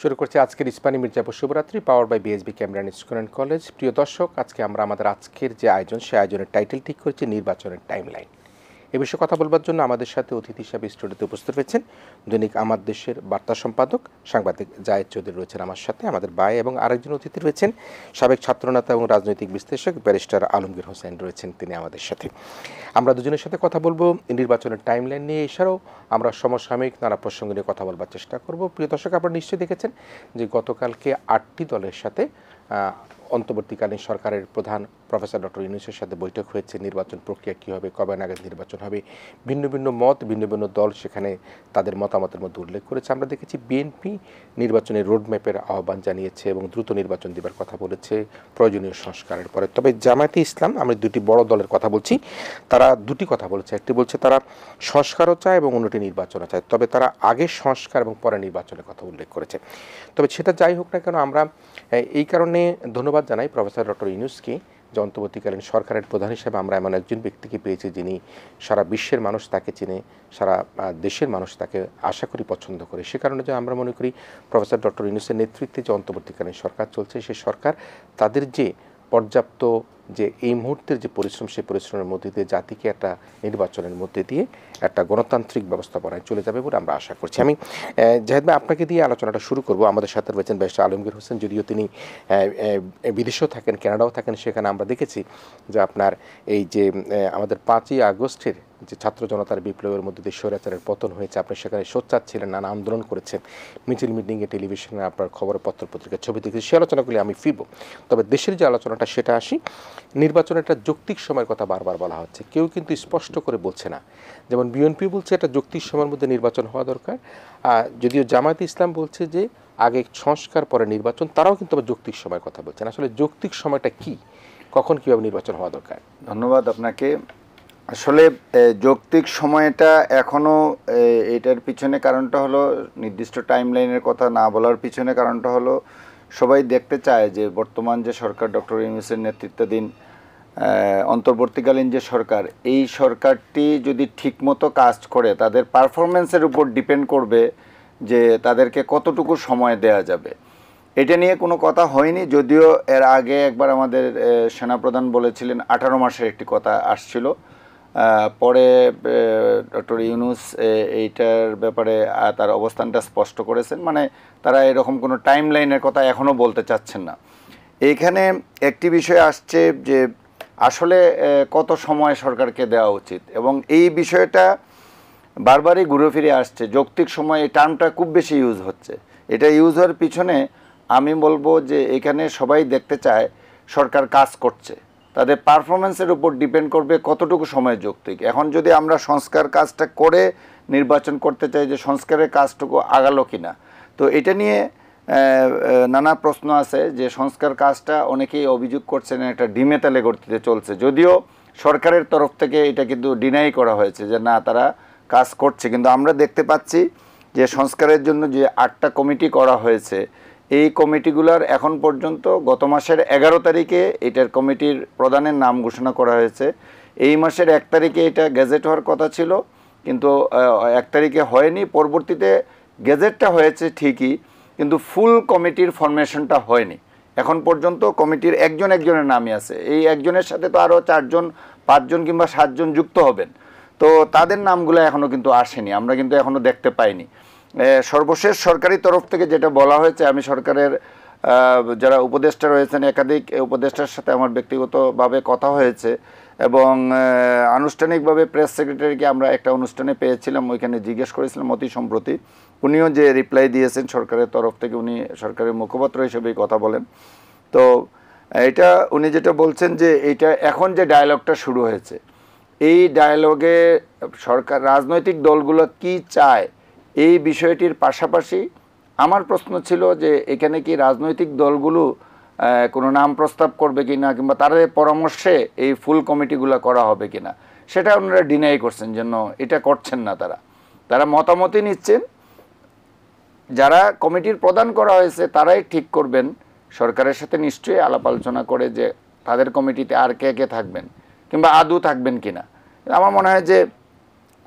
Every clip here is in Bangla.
শুরু করছি আজকের ইস্পানি মির্জাপুর শুভরাত্রি power by BSB camera school and college. প্রিয় দর্শক, আজকে আমরা আমাদের আজকের যে আয়োজন সেই আয়োজনের টাইটেল ঠিক করেছি নির্বাচনের টাইমলাইন। এ বিষয়ে কথা বলবার জন্য আমাদের সাথে অতিথি হিসাবে স্টুডিওতে উপস্থিত রয়েছেন দৈনিক আমার দেশের বার্তা সম্পাদক সাংবাদিক জায়েদ চৌধুরী রয়েছেন আমার সাথে, আমাদের ভাই, এবং আরেকজন অতিথি রয়েছেন সাবেক ছাত্রনেতা এবং রাজনৈতিক বিশ্লেষক ব্যারিস্টার আলমগীর হোসেন রয়েছেন, তিনি আমাদের সাথে। আমরা দুজনের সাথে কথা বলবো নির্বাচনের টাইমলাইন নিয়ে, এছাড়াও আমরা সমসাময়িক নানা প্রসঙ্গ নিয়ে কথা বলবার চেষ্টা করব। প্রিয় দর্শক, আপনারা নিশ্চয়ই দেখেছেন যে গতকালকে 8টি দলের সাথে অন্তর্বর্তীকালীন সরকারের প্রধান প্রফেসর ডক্টর ইউনূসের সাথে বৈঠক হয়েছে। নির্বাচন প্রক্রিয়া কী হবে, কবে নাগাদ নির্বাচন হবে, ভিন্ন ভিন্ন মত, ভিন্ন ভিন্ন দল সেখানে তাদের মতামতের মধ্যে উল্লেখ করেছে। আমরা দেখেছি বিএনপি নির্বাচনের রোডম্যাপের আহ্বান জানিয়েছে এবং দ্রুত নির্বাচন দেবার কথা বলেছে প্রয়োজনীয় সংস্কারের পরে। তবে জামায়াতে ইসলাম, আমরা দুটি বড় দলের কথা বলছি, তারা দুটি কথা বলেছে। একটি বলছে তারা সংস্কারও চায় এবং অন্যটি নির্বাচনও চায়, তবে তারা আগে সংস্কার এবং পরে নির্বাচনের কথা উল্লেখ করেছে। তবে সেটা যাই হোক না কেন, আমরা এই কারণে ধন্যবাদ জানাই প্রফেসর ডক্টর ইউনূসকে যে অন্তর্বর্তীকালীন সরকারের প্রধান হিসেবে আমরা এমন একজন ব্যক্তিকে পেয়েছি যিনি সারা বিশ্বের মানুষ তাকে চিনে, সারা দেশের মানুষ তাকে আশা করি পছন্দ করে। সে কারণে যে আমরা মনে করি প্রফেসর ডক্টর ইউনূসের নেতৃত্বে যে অন্তর্বর্তীকালীন সরকার চলছে, সেই সরকার তাদের যে পর্যাপ্ত যে এই মুহূর্তের যে পরিশ্রম, সেই পরিশ্রমের মধ্যে দিয়ে জাতিকে একটা নির্বাচনের মধ্যে দিয়ে একটা গণতান্ত্রিক ব্যবস্থাপনায় চলে যাবে বলে আমরা আশা করছি। আমি জাহেদ ভাই আপনাকে দিয়ে আলোচনাটা শুরু করব। আমাদের সাথে রয়েছেন ব্যারিস্টার আলমগীর হোসেন, যদিও তিনি বিদেশেও থাকেন, কানাডাও থাকেন। সেখানে আমরা দেখেছি যে আপনার এই যে আমাদের 5ই আগস্টের যে ছাত্র জনতার বিপ্লবের মধ্যে দিয়ে স্বৈরাচারের পতন হয়েছে, আপনি সেখানে সোচ্চার ছিলেন, নানা আন্দোলন করেছেন, মিছিল মিটিংয়ে, টেলিভিশনে, আপনার খবরের পত্র পত্রিকার ছবি দেখেছি। সে আলোচনাগুলি আমি ফিরব। তবে দেশের যে আলোচনাটা সেটা আসি। নির্বাচনের একটা যৌক্তিক সময়ের কথা বারবার বলা হচ্ছে, কেউ কিন্তু স্পষ্ট করে বলছে না। যেমন বিএনপি বলছে একটা যৌক্তিক সময়ের মধ্যে নির্বাচন হওয়া দরকার, যদিও জামায়াতে ইসলাম বলছে যে আগে সংস্কার পরে নির্বাচন, তারাও কিন্তু আবার যৌক্তিক সময়ের কথা বলছেন। আসলে যৌক্তিক সময়টা কি, কখন কীভাবে নির্বাচন হওয়া দরকার? ধন্যবাদ আপনাকে। আসলে যৌক্তিক সময়টা এখনও, এটার পিছনে কারণটা হলো নির্দিষ্ট টাইমলাইনের কথা না বলার পিছনে কারণটা হলো সবাই দেখতে চায় যে বর্তমান যে সরকার ডক্টর ইউনূসের নেতৃত্বাধীন অন্তর্বর্তীকালীন যে সরকার, এই সরকারটি যদি ঠিকমতো কাজ করে তাদের পারফরমেন্সের উপর ডিপেন্ড করবে যে তাদেরকে কতটুকু সময় দেয়া যাবে। এটা নিয়ে কোনো কথা হয়নি, যদিও এর আগে একবার আমাদের সেনাপ্রধান বলেছিলেন 18 মাসের একটি কথা আসছিল। পরে ডক্টর ইউনূস এইটার ব্যাপারে তার অবস্থানটা স্পষ্ট করেছেন, মানে তারা এরকম কোনো টাইম লাইনের কথা এখনও বলতে চাচ্ছেন না। এইখানে একটি বিষয় আসছে যে আসলে কত সময় সরকারকে দেওয়া উচিত, এবং এই বিষয়টা বারবারই ঘুরে ফিরে আসছে। যৌক্তিক সময় এই টার্মটা খুব বেশি ইউজ হচ্ছে। এটা ইউজ হওয়ার পিছনে আমি বলবো যে এখানে সবাই দেখতে চায় সরকার কাজ করছে, তাদের পারফরমেন্সের উপর ডিপেন্ড করবে কতটুকু সময় যৌক্তিক। এখন যদি আমরা সংস্কার কাজটা করে নির্বাচন করতে চাই, যে সংস্কারের কাজটুকু আগালো কিনা, তো এটা নিয়ে নানা প্রশ্ন আছে। যে সংস্কার কাজটা অনেকেই অভিযোগ করছেন একটা ডিমে তেলে গতিতে চলছে, যদিও সরকারের তরফ থেকে এটা কিন্তু ডিনাই করা হয়েছে যে না, তারা কাজ করছে। কিন্তু আমরা দেখতে পাচ্ছি যে সংস্কারের জন্য যে 8টা কমিটি করা হয়েছে, এই কমিটিগুলোর এখন পর্যন্ত গত মাসের 11 তারিখে এটার কমিটির প্রধানের নাম ঘোষণা করা হয়েছে। এই মাসের 1 তারিখে এটা গেজেট হওয়ার কথা ছিল, কিন্তু 1 তারিখে হয়নি। পরবর্তীতে গেজেটটা হয়েছে ঠিকই, কিন্তু ফুল কমিটির ফরমেশনটা হয়নি। এখন পর্যন্ত কমিটির একজনের নামই আছে। এই একজনের সাথে তো আরও 4জন, 5জন কিংবা 7জন যুক্ত হবেন, তো তাদের নামগুলো এখনও কিন্তু আসেনি, আমরা কিন্তু এখনও দেখতে পাইনি। সর্বশেষ সরকারি তরফ থেকে যেটা বলা হয়েছে, আমি সরকারের যারা উপদেষ্টা রয়েছেন, একাধিক উপদেষ্টার সাথে আমার ব্যক্তিগতভাবে কথা হয়েছে, এবং আনুষ্ঠানিকভাবে প্রেস সেক্রেটারিকে আমরা একটা অনুষ্ঠানে পেয়েছিলাম, ওইখানে জিজ্ঞেস করেছিলাম অতি সম্প্রতি। উনিও যে রিপ্লাই দিয়েছেন সরকারের তরফ থেকে, উনি সরকারের মুখপাত্র হিসেবেই কথা বলেন। তো এটা উনি যেটা বলছেন যে এইটা এখন যে ডায়ালগটা শুরু হয়েছে, এই ডায়ালগে সরকার, রাজনৈতিক দলগুলো কি চায় এই বিষয়টির পাশাপাশি আমার প্রশ্ন ছিল যে এখানে কি রাজনৈতিক দলগুলো কোনো নাম প্রস্তাব করবে কি না, কিংবা তাদের পরামর্শে এই ফুল কমিটিগুলো করা হবে কি না, সেটা ওনারা ডিনাই করছেন, জন্য এটা করছেন না। তারা মতামতই নিচ্ছেন। যারা কমিটির প্রদান করা হয়েছে তারাই ঠিক করবেন, সরকারের সাথে নিশ্চয়ই আলাপ আলোচনা করে যে তাদের কমিটিতে আর কে কে থাকবেন কিংবা আদৌ থাকবেন কিনা। আমার মনে হয় যে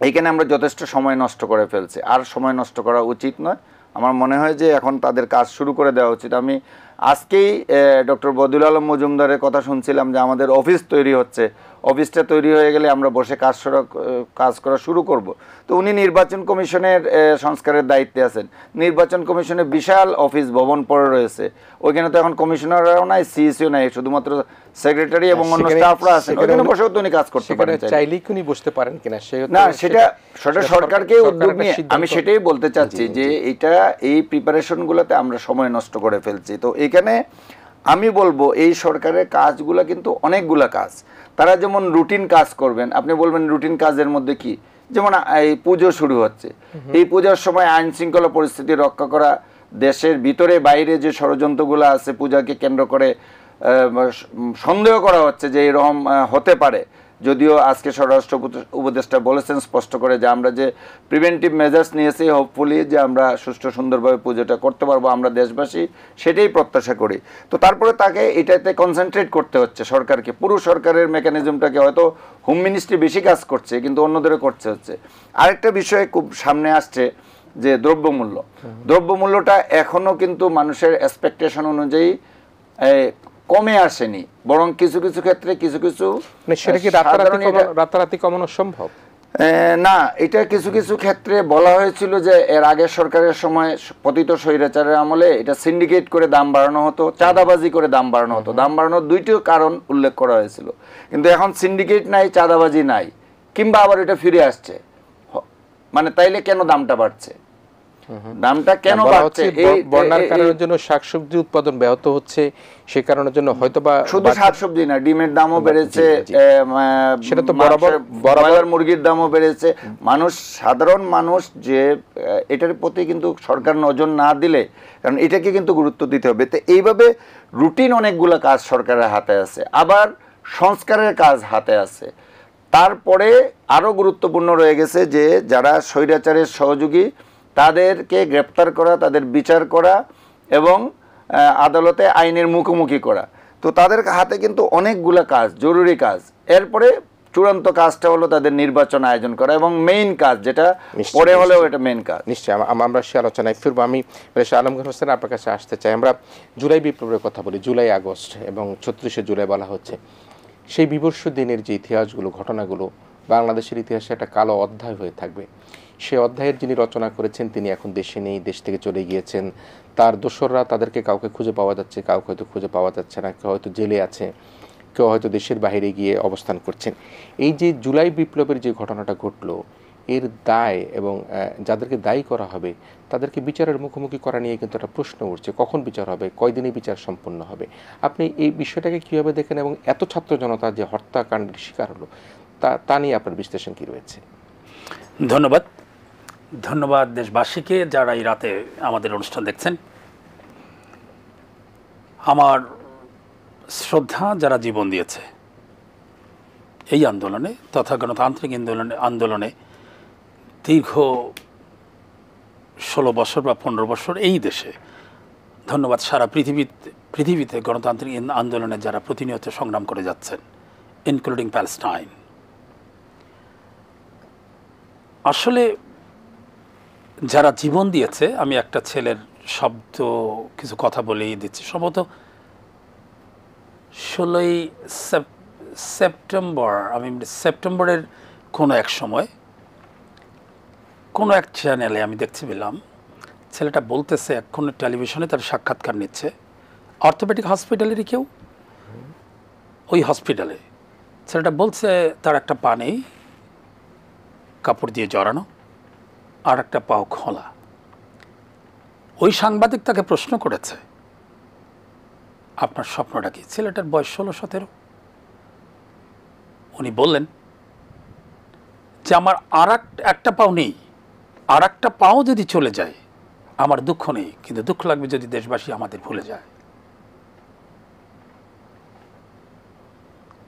এইখানে আমরা যথেষ্ট সময় নষ্ট করে ফেলছি, আর সময় নষ্ট করা উচিত নয়। আমার মনে হয় যে এখন তাদের কাজ শুরু করে দেওয়া উচিত। আমি আজকেই ডক্টর বদিউল আলম মজুমদারের কথা শুনছিলাম যে আমাদের অফিস তৈরি হচ্ছে, অফিসটা তৈরি হয়ে গেলে আমরা বসে কাজ করা শুরু করব। তো উনি নির্বাচন কমিশনের সংস্কারের দায়িত্বে আছেন। নির্বাচন কমিশনে বিশাল অফিস ভবন পড়ে রয়েছে, ওইখানে তো এখন কমিশনাররাও নাই, সিইসিও নাই, শুধুমাত্র সেক্রেটারি এবং অন্য স্টাফরা আছেন, ওইখানে বসেও তো উনি কাজ করতে পারেন। চাইলেই কি উনি বসতে পারেন কিনা না, সেটা সরকারকে উদ্যোগ নিয়ে, আমি সেটাই বলতে চাচ্ছি যে এই প্রিপারেশনগুলোতে আমরা সময় নষ্ট করে ফেলছি। তো এখানে আমি বলবো এই সরকারের কাজগুলো কিন্তু অনেকগুলা কাজ, তারা যেমন রুটিন কাজ করবেন। আপনি বলবেন রুটিন কাজের মধ্যে কি, যেমন এই পুজো শুরু হচ্ছে, এই পূজার সময় আইন শৃঙ্খলা পরিস্থিতি রক্ষা করা, দেশের ভিতরে বাইরে যে ষড়যন্ত্রগুলো আছে পূজাকে কেন্দ্র করে সন্দেহ করা হচ্ছে যে এরকম হতে পারে, যদিও আজকে স্বরাষ্ট্র উপদেষ্টা বলেছেন স্পষ্ট করে যে আমরা যে প্রিভেন্টিভ মেজার্স নিয়েছি, হোপফুলি যে আমরা সুষ্ঠু সুন্দরভাবে পুজোটা করতে পারবো, আমরা দেশবাসী সেটাই প্রত্যাশা করি। তো তারপরে তাকে এটাতে কনসেন্ট্রেট করতে হচ্ছে সরকারকে, পুরো সরকারের মেকানিজমটাকে, হয়তো হোম মিনিস্ট্রি বেশি কাজ করছে কিন্তু অন্যদেরও করতে হচ্ছে। আরেকটা বিষয় খুব সামনে আসছে যে দ্রব্যমূল্যটা এখনো কিন্তু মানুষের এক্সপেকটেশন অনুযায়ী কমে আসেনি, বরং কিছু কিছু ক্ষেত্রে কিছু সেটা কি রাতারাতি কমানো সম্ভব? না, এটা কিছু কিছু ক্ষেত্রে বলা হয়েছিল যে এর আগের সরকারের সময় পতিত স্বৈরাচারের আমলে এটা সিন্ডিকেট করে দাম বাড়ানো হতো, চাঁদাবাজি করে দাম বাড়ানো হতো। দাম বাড়ানোর দুইটি কারণ উল্লেখ করা হয়েছিল, কিন্তু এখন সিন্ডিকেট নাই, চাঁদাবাজি নাই, কিংবা আবার এটা ফিরে আসছে। মানে তাইলে কেন দামটা বাড়ছে, দামটা কেন বাড়ছে? এই বন্যার কারণের জন্য শাকসবজি উৎপাদন ব্যাহত হচ্ছে, সে কারণের জন্য হয়তোবা শুধু শাকসবজি না, ডিমের দামও বেড়েছে, সেটা তো বরাবর মুরগির দামও বেড়েছে। সাধারণ মানুষ যে এটার প্রতি কিন্তু সরকার নজর না দিলে, কারণ এটাকে কিন্তু গুরুত্ব দিতে হবে। তো এইভাবে রুটিন অনেকগুলো কাজ সরকারের হাতে আছে, আবার সংস্কারের কাজ হাতে আছে। তারপরে আরো গুরুত্বপূর্ণ রয়ে গেছে যে যারা স্বৈরাচারের সহযোগী তাদেরকে গ্রেপ্তার করা, তাদের বিচার করা এবং আদালতে আইনের মুখোমুখি করা। তো তাদের হাতে কিন্তু অনেকগুলো কাজ, জরুরি কাজ। এরপরে চূড়ান্ত কাজটা হলো তাদের নির্বাচন আয়োজন করা, এবং মেইন কাজ যেটা পরে হলেও এটা মেইন কাজ। নিশ্চয়ই আমরা সে আলোচনায় ফিরবো। আমি আলমগীর হোসেন আপনার কাছে আসতে চাই। আমরা জুলাই বিপ্লবের কথা বলি, জুলাই আগস্ট এবং 36শে জুলাই বলা হচ্ছে। সেই বিবর্ষ দিনের যে ইতিহাসগুলো, ঘটনাগুলো বাংলাদেশের ইতিহাসে একটা কালো অধ্যায় হয়ে থাকবে। সে অধ্যায়ের যিনি রচনা করেছেন তিনি এখন দেশে নেই, দেশ থেকে চলে গিয়েছেন। তার দোসররা, তাদেরকে কাউকে খুঁজে পাওয়া যাচ্ছে, কাউকে হয়তো খুঁজে পাওয়া যাচ্ছে না, কেউ হয়তো জেলে আছে, কেউ হয়তো দেশের বাইরে গিয়ে অবস্থান করছেন। এই যে জুলাই বিপ্লবের যে ঘটনাটা ঘটলো, এর দায় এবং যাদেরকে দায়ী করা হবে তাদেরকে বিচারের মুখোমুখি করা নিয়ে কিন্তু একটা প্রশ্ন উঠছে, কখন বিচার হবে, কয়দিনে বিচার সম্পন্ন হবে। আপনি এই বিষয়টাকে কীভাবে দেখেন, এবং এত ছাত্র জনতা যে হত্যাকাণ্ডের শিকার হলো তা নিয়ে আপনার বিশ্লেষণ কী রয়েছে? ধন্যবাদ দেশবাসীকে যারা এই রাতে আমাদের অনুষ্ঠান দেখছেন। আমার শ্রদ্ধা যারা জীবন দিয়েছে এই আন্দোলনে, তথা গণতান্ত্রিক আন্দোলনে দীর্ঘ 16 বছর বা 15 বছর এই দেশে। ধন্যবাদ সারা পৃথিবীতে গণতান্ত্রিক আন্দোলনে যারা প্রতিনিয়ত সংগ্রাম করে যাচ্ছেন, ইনক্লুডিং প্যালেস্টাইন। আসলে যারা জীবন দিয়েছে, আমি একটা ছেলের শব্দ কিছু কথা বলেই দিচ্ছি। সম্ভবত 16ই সেপ্টেম্বর, আমি সেপ্টেম্বরের কোনো এক সময় কোনো এক চ্যানেলে আমি দেখতে পেলাম ছেলেটা বলতেছে, এখন টেলিভিশনে তার সাক্ষাৎকার নিচ্ছে অর্থোপেডিক হসপিটালেরই কেউ, ওই হসপিটালে। ছেলেটা বলছে তার একটা পা নেই, কাপড় দিয়ে জড়ানো, আর একটা পাও খোলা। ওই সাংবাদিক তাকে প্রশ্ন করেছে, আপনার স্বপ্নটা কি? ছেলেটার বয়স 16-17। উনি বললেন যে আমার একটা পাও নেই, আর একটা পাও যদি চলে যায় আমার দুঃখ নেই, কিন্তু দুঃখ লাগবে যদি দেশবাসী আমাদের ভুলে যায়।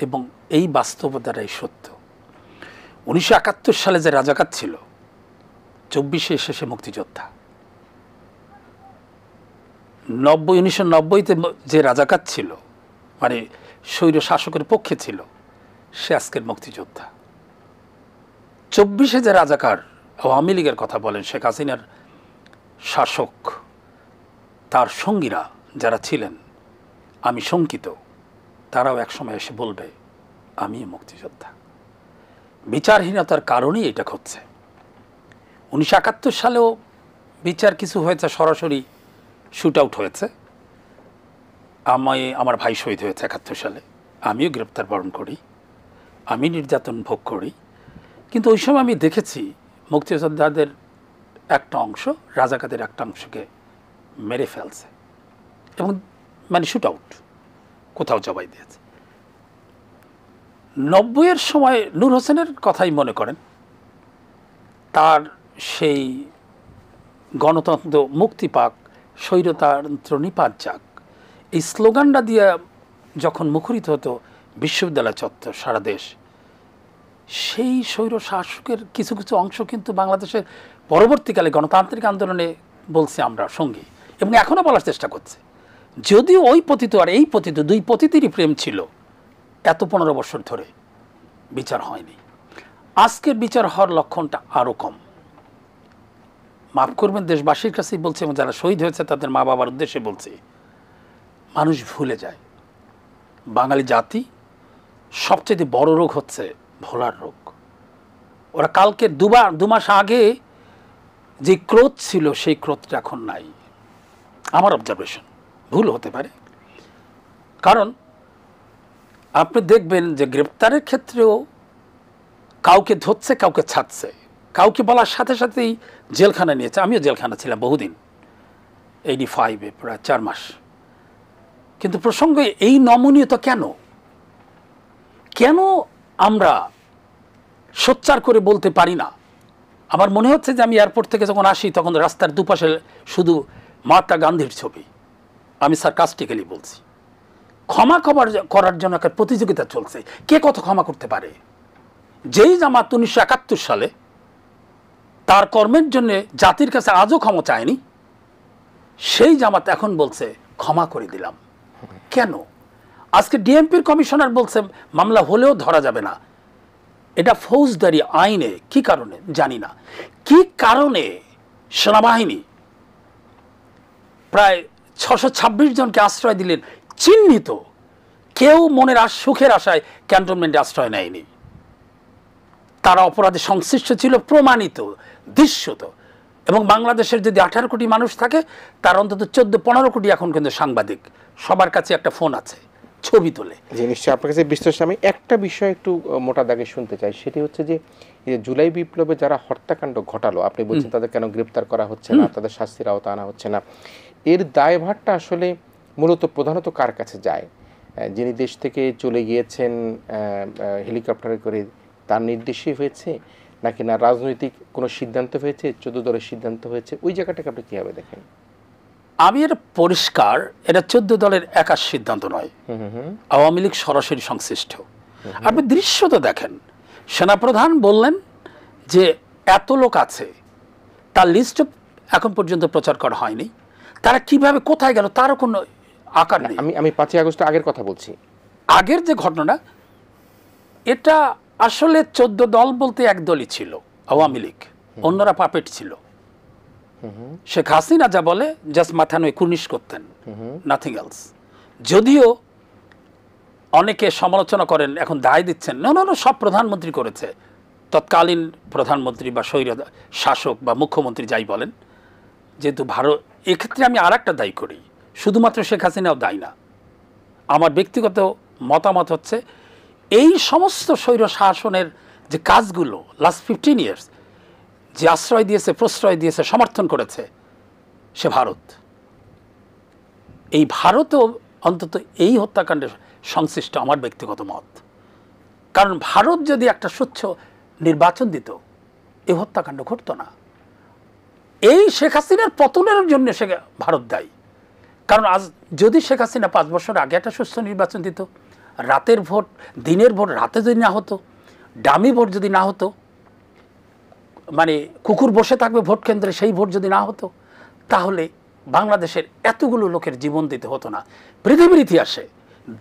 এবং এই বাস্তবতাটাই সত্য। 1971 সালে যে রাজাকার ছিল, 24-এ শেষে মুক্তিযোদ্ধা। 1990-তে যে রাজাকার ছিল, মানে স্বৈর শাসকের পক্ষে ছিল, সে আজকের মুক্তিযোদ্ধা। 24-এ যে রাজাকার আওয়ামী লীগের কথা বলেন, শেখ হাসিনার শাসক তার সঙ্গীরা যারা ছিলেন, আমি শঙ্কিত, তারাও একসময় এসে বলবে আমি মুক্তিযোদ্ধা। বিচারহীনতার কারণেই এটা ঘটছে। 1971 সালেও বিচার কিছু হয়েছে, সরাসরি শুট আউট হয়েছে। আমার ভাই শহীদ হয়েছে 71 সালে, আমিও গ্রেপ্তার বরণ করি, আমি নির্যাতন ভোগ করি। কিন্তু ওই সময় আমি দেখেছি মুক্তিযোদ্ধাদের একটা অংশ রাজাকারদের একটা অংশকে মেরে ফেলছে এবং মানে শুট আউট, কোথাও জবাই দিয়েছে। 90-এর সময় নূর হোসেনের কথাই মনে করেন, তার সেই গণতন্ত্র মুক্তি পাক, স্বৈরতন্ত্র নিপাত যাক, এই স্লোগানটা দিয়ে যখন মুখরিত হতো বিশ্ববিদ্যালয় চত্বর সারা দেশ, সেই স্বৈর শাসকের কিছু কিছু অংশ কিন্তু বাংলাদেশের পরবর্তীকালে গণতান্ত্রিক আন্দোলনে বলছে আমরা সঙ্গী, এবং এখনও বলার চেষ্টা করছে। যদিও ওই পতিত আর এই পতিত, দুই পতিতেরই প্রেম ছিল, এত 15 বছর ধরে বিচার হয়নি। আজকের বিচার হওয়ার লক্ষণটা আরও কম। মাফ করবেন, দেশবাসীর কাছেই বলছি এবং যারা শহীদ হয়েছে তাদের মা বাবার উদ্দেশ্যে বলছি, মানুষ ভুলে যায়। বাঙালি জাতি সবচেয়ে বড় রোগ হচ্ছে ভোলার রোগ। ওরা কালকে 2 মাস আগে যে ক্রোধ ছিল সেই ক্রোধটা এখন নাই। আমার অবজারভেশন, ভুল হতে পারে। কারণ আপনি দেখবেন যে গ্রেপ্তারের ক্ষেত্রেও কাউকে ধরছে, কাউকে ছাড়ছে, কাউকে বলার সাথে সাথেই জেলখানা নিয়েছে। আমিও জেলখানা ছিলাম বহুদিন, 85-এ প্রায় 4 মাস। কিন্তু প্রসঙ্গে এই নমনীয়তা কেন? কেন আমরা সোচ্চার করে বলতে পারি না? আমার মনে হচ্ছে যে আমি এয়ারপোর্ট থেকে যখন আসি তখন রাস্তার দুপাশে শুধু মহাত্মা গান্ধীর ছবি। আমি সার্কাস্টিক্যালি বলছি, ক্ষমা করার জন্য একটা প্রতিযোগিতা চলছে, কে কত ক্ষমা করতে পারে। যেই জামাত 1971 সালে তার কর্মের জন্য জাতির কাছে আজও ক্ষমা চায়নি, সেই জামাত এখন বলছে ক্ষমা করে দিলাম। কেন? আজকে ডিএমপির কমিশনার বলছে মামলা হলেও ধরা যাবে না। এটা ফৌজদারি আইনে, কি কারণে জানি না, কি কারণে সেনাবাহিনী প্রায় 626 জনকে আশ্রয় দিলেন চিহ্নিত, কেউ মনের সুখের আশায় ক্যান্টনমেন্টে আশ্রয় নেয়নি। তারা অপরাধে সংশ্লিষ্ট ছিল, প্রমাণিত, দৃশ্যত। এবং বাংলাদেশের যদি 18 কোটি মানুষ থাকে, তার অন্তত 14-15 কোটি এখন কিন্তু সাংবাদিক, সবার কাছে একটা ফোন আছে, ছবি তোলে। যে নিশ্চয়ই আপনার কাছে বিশ্লেষণ। আমি একটা বিষয় একটু মোটা দাগে শুনতে চাই, সেটি হচ্ছে যে জুলাই বিপ্লবে যারা হত্যাকাণ্ড ঘটালো, আপনি বলছেন তাদের কেন গ্রেপ্তার করা হচ্ছে না, তাদের শাস্তির আওতা আনা হচ্ছে না, এর দায়ভারটা আসলে মূলত প্রধানত কার কাছে যায়? যিনি দেশ থেকে চলে গিয়েছেন হেলিকপ্টারে করে, তার নির্দেশে হয়েছে, নাকি না রাজনৈতিক কোনো সিদ্ধান্ত হয়েছে, 14 দলের সিদ্ধান্ত হয়েছে? ওই জায়গাটাকে আপনি কীভাবে দেখেন? আমি এটা পরিষ্কার, এটা 14 দলের একার সিদ্ধান্ত নয়, আওয়ামী লীগ সরাসরি সংশ্লিষ্ট। আপনি দৃশ্য তো দেখেন, সেনাপ্রধান বললেন যে এত লোক আছে, তার লিস্ট এখন পর্যন্ত প্রচার করা হয়নি। তারা কিভাবে কোথায় গেল তারও কোনো আকার নেই। আমি 5ই আগস্ট আগের কথা বলছি। আগের যে ঘটনা, এটা আসলে 14 দল বলতে এক দলই ছিল, আওয়ামী লীগ, অন্যরা পাপেট ছিল। শেখ হাসিনা যা বলে জাস্ট মাথা নয় কুর্নিশ করতেন, নাথিং এলস। যদিও অনেকে সমালোচনা করেন, এখন দায় দিচ্ছেন, না না না সব প্রধানমন্ত্রী করেছে, তৎকালীন প্রধানমন্ত্রী বা স্বৈর শাসক বা মুখ্যমন্ত্রী যাই বলেন। যেহেতু ভারত, এক্ষেত্রে আমি আর একটা দায়ী করি, শুধুমাত্র শেখ হাসিনাও দায়ী না। আমার ব্যক্তিগত মতামত হচ্ছে এই সমস্ত স্বৈর শাসনের যে কাজগুলো লাস্ট 15 ইয়ার্স যে আশ্রয় দিয়েছে, প্রশ্রয় দিয়েছে, সমর্থন করেছে, সে ভারত। এই ভারতও অন্তত এই হত্যাকাণ্ডে সংশ্লিষ্ট, আমার ব্যক্তিগত মত। কারণ ভারত যদি একটা স্বচ্ছ নির্বাচন দিত, এই হত্যাকাণ্ড ঘটত না। এই শেখ হাসিনার পতনের জন্য সে ভারত দায়ী। কারণ আজ যদি শেখ হাসিনা 5 বছর আগে একটা সুস্থ নির্বাচন দিত, রাতের ভোট দিনের ভোট রাতে যদি না হতো, ডামি ভোট যদি না হতো, মানে কুকুর বসে থাকবে ভোট কেন্দ্রে সেই ভোট যদি না হতো, তাহলে বাংলাদেশের এতগুলো লোকের জীবন দিতে হতো না। পৃথিবীর ইতিহাসে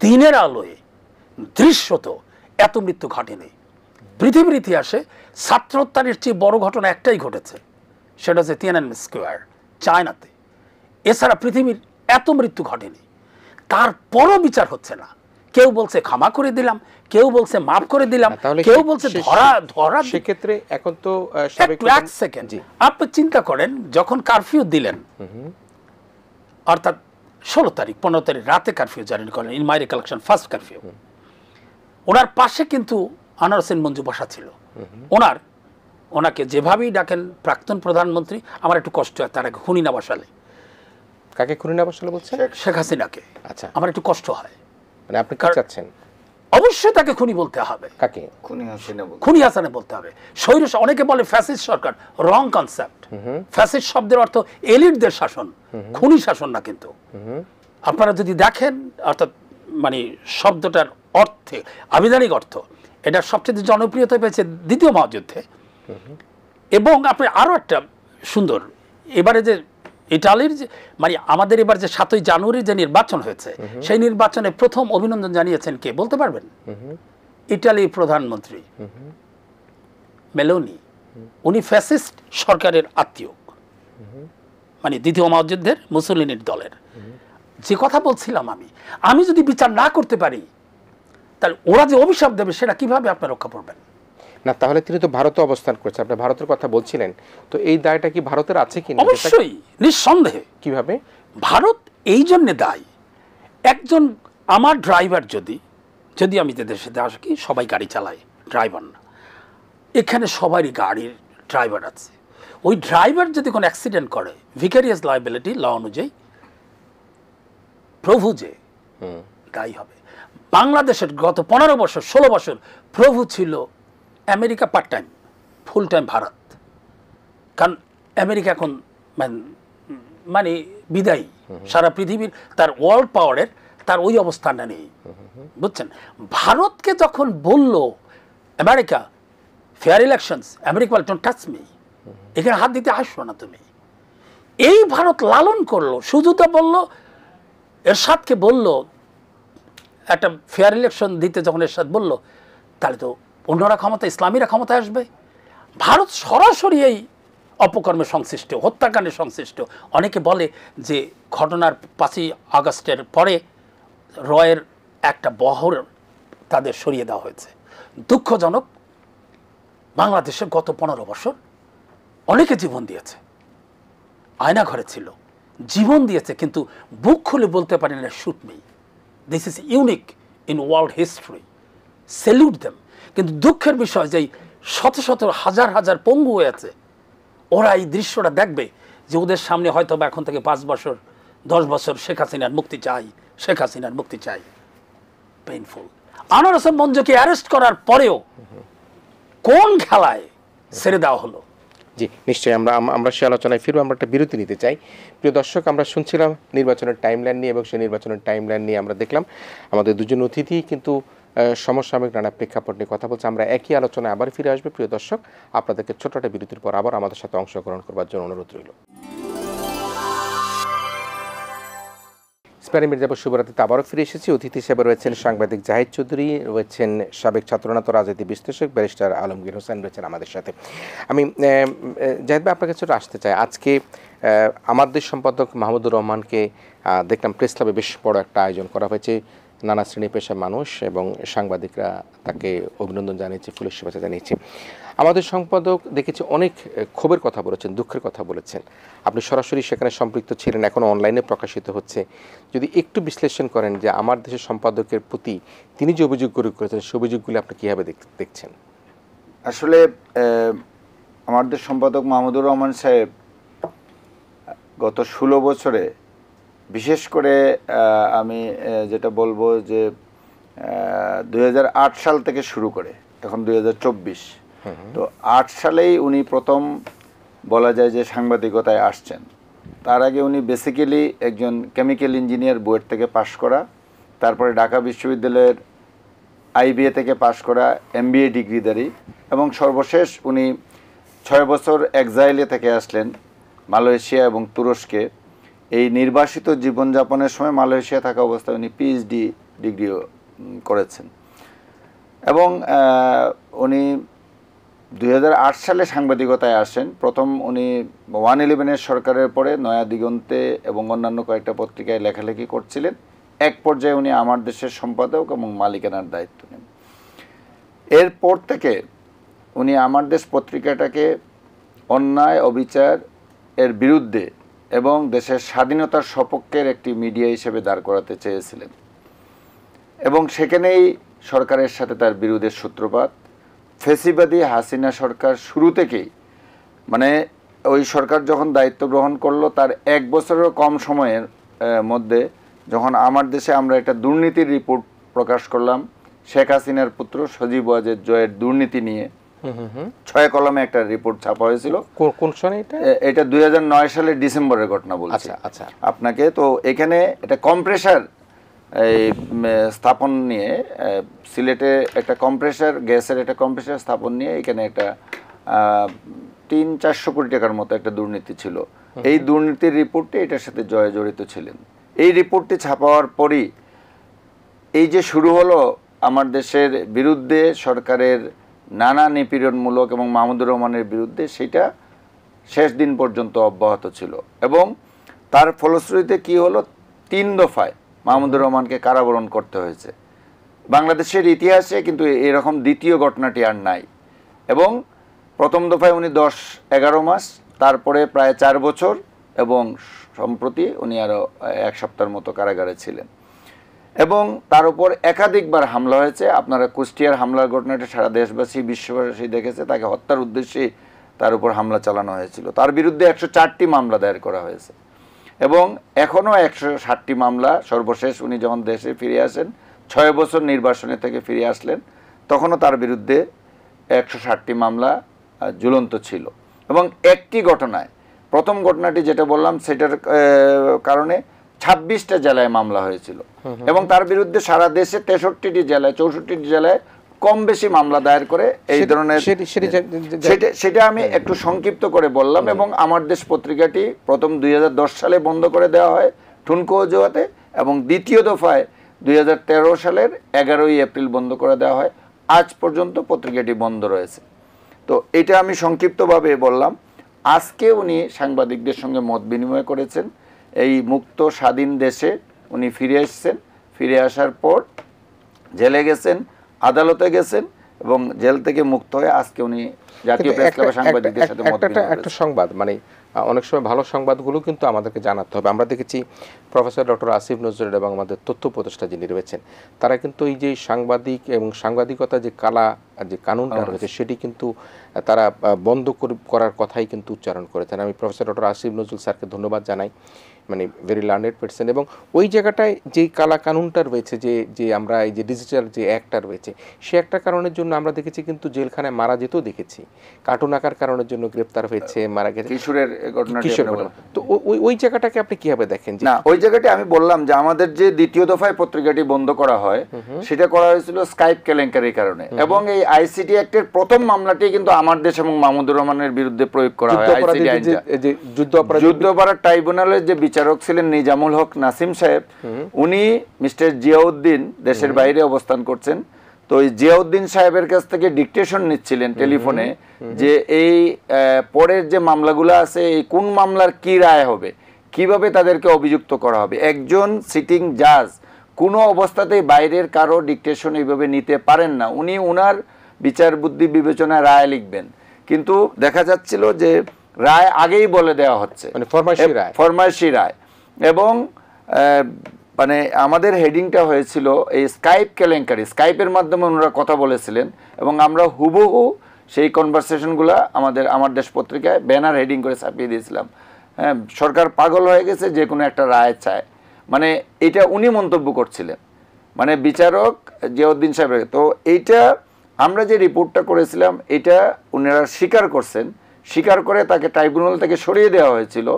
দিনের আলোয় দৃশ্যত এত মৃত্যু ঘটেনি। পৃথিবীর ইতিহাসে ছাত্র হত্যার চেয়ে বড় ঘটনা একটাই ঘটেছে, সেটা হচ্ছে তিয়ানানমেন স্কোয়ার, চায়নাতে, এছাড়া পৃথিবীর এত মৃত্যু ঘটেনি, তারপরও বিচার হচ্ছে না। কেউ বলছে ক্ষমা করে দিলাম, কেউ বলছে মাফ করে দিলাম, কেউ বলছে ধরা। সেক্ষেত্রে এখন তো এক সেকেন্ড, আপনি চিন্তা করেন, যখন কারফিউ দিলেন, অর্থাৎ 16 তারিখ 15 তারিখ রাতে কারফিউ জারি করেন, ইন মাই রিকলেকশন ফার্স্ট কারফিউ, ওনার পাশে কিন্তু আনোয়ার হোসেন মঞ্জু বসা ছিল। ওনাকে যেভাবেই ডাকেন প্রাক্তন প্রধানমন্ত্রী, আমার একটু কষ্ট হয় তার আগে খুনি না বসালে। কাকে খুনি না বসালে বলছেন? শেখ হাসিনাকে। আচ্ছা, আমার একটু কষ্ট হয়। মানে আপনি কি চাচ্ছেন? অবশ্যই তাকে খুনি বলতে হবে। কাকে? খুনি হাসানে বলতে হবে। অনেকে বলে ফ্যাসিস্ট সরকার, রং কনসেপ্ট। ফ্যাসিস্ট শব্দের অর্থ এলিটদের শাসন, খুনি শাসন না। কিন্তু আপনারা যদি দেখেন, অর্থাৎ মানে শব্দটার অর্থে, আবিধানিক অর্থ, এটা সবচেয়ে জনপ্রিয়তা পেয়েছে দ্বিতীয় মহাযুদ্ধে। এবং আপনি আরো একটা সুন্দর, এবারে যে ইটালির যে মানে আমাদের এবার যে 7ই জানুয়ারির যে নির্বাচন হয়েছে, সেই নির্বাচনে প্রথম অভিনন্দন জানিয়েছেন কে বলতে পারবেন? ইটালির প্রধানমন্ত্রী মেলোনি। উনি ফ্যাসিস্ট সরকারের আত্মীয়, মানে দ্বিতীয় মহাযুদ্ধের মুসোলিনির দলের। যে কথা বলছিলাম, আমি যদি বিচার না করতে পারি, তাহলে ওরা যে অভিশাপ দেবে সেটা কিভাবে আপনি রক্ষা করবেন? না, তাহলে তিনি তো ভারতে অবস্থান করছেন, আপনি ভারতের কথা বলছিলেন, তো এই দায়টা কি ভারতের আছে কি? অবশ্যই, নিঃসন্দেহে। কিভাবে? ভারত এই জন্য দায়ী, একজন আমার ড্রাইভার যদি আমি দেশে আসি, সবাই গাড়ি চালায়, ড্রাইভার না, এখানে সবারই গাড়ির ড্রাইভার আছে। ওই ড্রাইভার যদি কোনো অ্যাক্সিডেন্ট করে, ভিকারিয়াস লায়াবিলিটি ল অনুযায়ী প্রভু যে দায়ী হবে। বাংলাদেশের গত 15 বছর 16 বছর প্রভু ছিল America part time, full time Bharat. কারণ আমেরিকা এখন মানে বিদায়ী, সারা পৃথিবীর তার ওয়ার্ল্ড পাওয়ারের তার ওই অবস্থানটা নেই, বুঝছেন? ভারতকে যখন বলল America fair elections, America ball don't touch me, এখানে হাত দিতে আসো না তুমি। এই ভারত লালন করলো, শুধু তো বললো, এরশাদকে বলল একটা ফেয়ার ইলেকশন দিতে, যখন এরশাদ বলল, তাহলে তো অন্যরা ক্ষমতা, ইসলামীরা ক্ষমতায় আসবে। ভারত সরাসরি এই অপকর্মে সংশ্লিষ্ট, হত্যাকাণ্ডে সংশ্লিষ্ট। অনেকে বলে যে ঘটনার 5ই আগস্টের পরে রয়ের একটা বহর তাদের সরিয়ে দেওয়া হয়েছে। দুঃখজনক, বাংলাদেশে গত 15 বছর অনেকে জীবন দিয়েছে, আয়না ঘরে ছিল, জীবন দিয়েছে, কিন্তু বুক খুলে বলতে পারেন না shoot me, this is unique in world history, salute them. কিন্তু দুঃখের বিষয় যে শত শত হাজার হাজার পঙ্গু হয়ে আছে, ওরা এই দৃশ্যটা দেখবে যে ওদের সামনে হয়তো বা এখন থেকে 5 বছর 10 বছর শেখ হাসিনার মুক্তি চাই, শেখ হাসিনার মুক্তি চাই। পেইনফুল। আনোয়ার হোসেন মঞ্জুকে অ্যারেস্ট করার পরেও কোন খেলায় ছেড়ে দেওয়া হলো? জি, নিশ্চয়ই আমরা সে আলোচনায় ফিরবো। আমরা একটা বিরতি নিতে চাই। প্রিয় দর্শক, আমরা শুনছিলাম নির্বাচনের টাইমলাইন নিয়ে, এবং সেই নির্বাচনের টাইমলাইন নিয়ে আমরা দেখলাম আমাদের দুজন অতিথি কিন্তু সমসাময়িক নানা প্রেক্ষাপট নিয়ে কথা বলছে। আমরা একই আলোচনায় আবার ফিরে আসবে। প্রিয় দর্শক, আপনাদেরকে ছোট একটা বিরতির পর আবার আমাদের সাথে অংশগ্রহণ করবার জন্য অনুরোধ রইল। স্পেয়ার মির্জাপুর শুভরাত্রিতে আবারও ফিরে এসেছি। অতিথি হিসেবে রয়েছেন সাংবাদিক জাহিদ চৌধুরী, রয়েছেন সাবেক ছাত্রনেতা রাজনীতি বিশ্লেষক ব্যারিস্টার আলমগীর হোসেন, রয়েছেন আমাদের সাথে। আমি জাহিদ ভাই আপনার কাছে আসতে চাই। আজকে আমাদের সম্পাদক মাহমুদুর রহমানকে দেখলাম প্রেস ক্লাবে বেশ বড় একটা আয়োজন করা হয়েছে। নানা শ্রেণী পেশার মানুষ এবং সাংবাদিকরা তাকে অভিনন্দন জানিয়েছে, ফুলের শুভেচ্ছা জানিয়েছে। আমাদের সম্পাদক দেখেছি অনেক ক্ষোভের কথা বলেছেন, দুঃখের কথা বলেছেন। আপনি সরাসরি সেখানে সম্পৃক্ত ছিলেন, এখনও অনলাইনে প্রকাশিত হচ্ছে। যদি একটু বিশ্লেষণ করেন যে আমার দেশের সম্পাদকের প্রতি তিনি যে অভিযোগগুলি করেছেন, সেই অভিযোগগুলি আপনি কীভাবে দেখছেন? আসলে আমাদের সম্পাদক মাহমুদুর রহমান সাহেব গত 16 বছরে, বিশেষ করে আমি যেটা বলবো যে 2008 সাল থেকে শুরু করে এখন 2024, তো 8 সালেই উনি প্রথম বলা যায় যে সাংবাদিকতায় আসছেন। তার আগে উনি বেসিক্যালি একজন কেমিক্যাল ইঞ্জিনিয়ার, বুয়েট থেকে পাশ করা, তারপরে ঢাকা বিশ্ববিদ্যালয়ের আইবিএ থেকে পাশ করা, এমবিএ ডিগ্রিধারী, এবং সর্বশেষ উনি 6 বছর এক্সাইলে থেকে আসলেন মালয়েশিয়া এবং তুরস্কে। এই নির্বাসিত জীবনযাপনের সময় মালয়েশিয়া থাকা অবস্থায় উনি পিএইচডি ডিগ্রিও করেছেন। এবং উনি 2008 সালে সাংবাদিকতায় আসেন। প্রথম উনি 111-এর সরকারের পরে নয়া দিগন্তে এবং অন্যান্য কয়েকটা পত্রিকায় লেখালেখি করছিলেন। এক পর্যায়ে উনি আমার দেশের সম্পাদক এবং মালিকানার দায়িত্ব নেন। এরপর থেকে উনি আমার দেশ পত্রিকাটাকে অন্যায় অবিচার এর বিরুদ্ধে এবং দেশের স্বাধীনতার সপক্ষের একটি মিডিয়া হিসেবে দাঁড় করাতে চেয়েছিলেন, এবং সেখানেই সরকারের সাথে তার বিরোধের সূত্রপাত। ফেসিবাদী হাসিনা সরকার শুরু থেকেই, মানে ওই সরকার যখন দায়িত্ব গ্রহণ করলো তার 1 বছরেরও কম সময়ের মধ্যে যখন আমার দেশে আমরা একটা দুর্নীতির রিপোর্ট প্রকাশ করলাম, শেখ হাসিনার পুত্র সজীব ওয়াজেদ জয়ের দুর্নীতি নিয়ে 6 কলমে একটা রিপোর্ট ছাপা হয়েছিল। কোন সনে এটা? এটা 2009 সালের ডিসেম্বরের ঘটনা বলছি আচ্ছা আপনাকে। তো এখানে এটা কম্প্রেসার এই স্থাপন নিয়ে, সিলেটে একটা কম্প্রেসার গ্যাসের একটা কম্প্রেসার স্থাপন নিয়ে এখানে একটা 300-400 কোটি টাকার মতো একটা দুর্নীতি ছিল। এই দুর্নীতির রিপোর্টে এটার সাথে জয় জড়িত ছিলেন। এই রিপোর্টটি ছাপাবার পরই এই যে শুরু হলো আমার দেশের বিরুদ্ধে সরকারের নানা নিপীড়নমূলক এবং মাহমুদুর রহমানের বিরুদ্ধে, সেটা শেষ দিন পর্যন্ত অব্যাহত ছিল। এবং তার ফলশ্রুতিতে কি হলো, 3 দফায় মাহমুদুর রহমানকে কারাবরণ করতে হয়েছে বাংলাদেশের ইতিহাসে, কিন্তু এরকম দ্বিতীয় ঘটনাটি আর নাই। এবং প্রথম দফায় উনি 10-11 মাস, তারপরে প্রায় 4 বছর, এবং সম্প্রতি উনি আরও 1 সপ্তাহের মতো কারাগারে ছিলেন। এবং তার উপর একাধিকবার হামলা হয়েছে। আপনারা কুষ্টিয়ার হামলার ঘটনাটা সারা দেশবাসী বিশ্ববাসী দেখেছে। তাকে হত্যার উদ্দেশ্যে তার উপর হামলা চালানো হয়েছিল। তার বিরুদ্ধে 104টি মামলা দায়ের করা হয়েছে, এবং এখনও 160টি মামলা। সর্বশেষ উনি যখন দেশে ফিরে আসেন, 6 বছর নির্বাসনে থেকে ফিরে আসলেন, তখনও তার বিরুদ্ধে 160টি মামলা ঝুলন্ত ছিল। এবং একটি ঘটনায়, প্রথম ঘটনাটি যেটা বললাম সেটার কারণে 26টা জেলায় মামলা হয়েছিল, এবং তার বিরুদ্ধে সারা দেশে 63টি জেলায় 64টি জেলায় কম বেশি মামলা দায়ের করে এই ধরনের। সেটা আমি একটু সংক্ষিপ্ত করে বললাম। এবং আমার দেশ পত্রিকাটি প্রথম 2010 সালে বন্ধ করে দেওয়া হয় ঠুনকো অজুহাতে, এবং দ্বিতীয় দফায় 2013 সালের 11ই এপ্রিল বন্ধ করে দেওয়া হয়। আজ পর্যন্ত পত্রিকাটি বন্ধ রয়েছে। তো এটা আমি সংক্ষিপ্তভাবে বললাম। আজকে উনি সাংবাদিকদের সঙ্গে মত বিনিময় করেছেন। এই মুক্ত স্বাধীন দেশে উনি ফিরে এসেছেন। ফিরে আসার পর জেলে গেছেন, আদালতে গেছেন, এবং জেল থেকে মুক্ত হয়ে আজকে উনি জাতীয় প্রেস ক্লাবে সাংবাদিকদের সাথে মত বিনিময় করেছেন। একটা সংবাদ, মানে অনেক সময় ভালো সংবাদগুলো কিন্তু আমাদেরকে জানাতে হবে। আমরা দেখেছি প্রফেসর ডক্টর আসিফ নজরুল এবং আমাদের তথ্য উপদেষ্টা যিনি রয়েছেন, তারা কিন্তু এই যে সাংবাদিক এবং সাংবাদিকতা যে যে কানুনটা রয়েছে সেটি কিন্তু তারা বন্ধ করার কথাই কিন্তু উচ্চারণ করেছেন। আমি প্রফেসর ডক্টর আসিফ নজরুল স্যারকে ধন্যবাদ জানাই, মানে ভেরি লার্নেড পারসন। এবং ওই জায়গাটায় যেই কানুনটা রয়েছে, যে আমরা এই যে ডিজিটাল যে অ্যাক্টটা রয়েছে, সে একটা কারণের জন্য আমরা দেখেছি কিন্তু জেলখানায় মারা যেতেও দেখেছি। কার্টুন আঁকার কারণের জন্য গ্রেপ্তার হয়েছে, মারা গেছে। কিশোরের ঘটনাটি তো ওই জায়গাটাকে আপনি কিভাবে দেখেন? না, ওই জায়গাটি আমি বললাম যে আমাদের যে দ্বিতীয় দফায় পত্রিকাটি বন্ধ করা হয়, সেটা করা হয়েছিল স্কাইপ কেলেঙ্কারির কারণে। এবং এই আইসিটি অ্যাক্টের প্রথম মামলাটি কিন্তু আমার দেশ এবং মাহমুদুর রহমানের বিরুদ্ধে প্রয়োগ করা হয়। যুদ্ধ অপরাধ ট্রাইব্যুনালের যে বিচারক ছিলেন নিজামুল হক নাসিম সাহেব, উনি মিস্টার জিয়াউদ্দিন দেশের বাইরে অবস্থান করছেন। তো ওই জিয়াউদ্দিন সাহেবের কাছ থেকে ডিকটেশন নিচ্ছিলেন টেলিফোনে, যে এই পরের যে মামলাগুলো আছে, এই কোন মামলার কি রায় হবে, কিভাবে তাদেরকে অভিযুক্ত করা হবে। একজন সিটিং জাজ কোনো অবস্থাতেই বাইরের কারো ডিকটেশন এইভাবে নিতে পারেন না। উনি উনার বিচার বুদ্ধি বিবেচনায় রায় লিখবেন, কিন্তু দেখা যাচ্ছিল যে রায় আগেই বলে দেওয়া হচ্ছে, মানে ফরমাইশি রায়। এবং মানে আমাদের হেডিংটা হয়েছিল এই স্কাইপ কেলেঙ্কারি, স্কাইপের মাধ্যমে ওনারা কথা বলেছিলেন, এবং আমরা হুবহু সেই কনভারসেশনগুলো আমার দেশ পত্রিকায় ব্যানার হেডিং করে ছাপিয়ে দিয়েছিলাম। হ্যাঁ, সরকার পাগল হয়ে গেছে, যে কোনো একটা রায় চায়। মানে এটা উনি মন্তব্য করছিলেন, মানে বিচারক জিয়াউদ্দিন সাহেবের। তো এইটা আমরা যে রিপোর্টটা করেছিলাম, এটা উনারা স্বীকার করছেন। স্বীকার করে তাকে ট্রাইব্যুনাল থেকে সরিয়ে দেওয়া হয়েছিল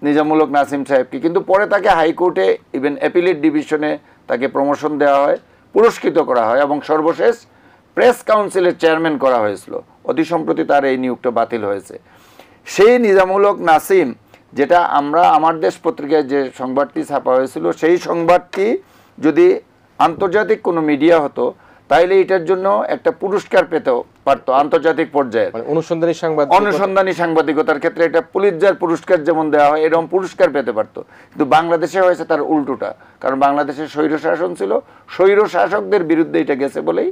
নিজামুল হক নাসিম সাহেবকে, কিন্তু পরে তাকে হাইকোর্টে ইভেন অ্যাপিলেট ডিভিশনে তাকে প্রমোশন দেওয়া হয়, পুরস্কৃত করা হয়, এবং সর্বশেষ প্রেস কাউন্সিলের চেয়ারম্যান করা হয়েছিল। অতি সম্প্রতি তার এই নিয়োগটা বাতিল হয়েছে। সেই নিজামুল হক নাসিম, যেটা আমরা আমার দেশ পত্রিকায় যে সংবাদটি ছাপা হয়েছিল, সেই সংবাদটি যদি আন্তর্জাতিক কোনো মিডিয়া হতো, তাইলে এটার জন্য একটা পুরস্কার পেতে পারতো আন্তর্জাতিক পর্যায়ে। মানে অনুসন্ধানী সাংবাদিকতার ক্ষেত্রে এটা পুলিৎজার পুরস্কার যেমন দেওয়া হয় এরকম পুরস্কার পেতে পারতো, কিন্তু বাংলাদেশে হয়েছে তার উল্টোটা। কারণ বাংলাদেশে স্বৈর শাসন ছিল, স্বৈর শাসকদের বিরুদ্ধে এটা গেছে বলেই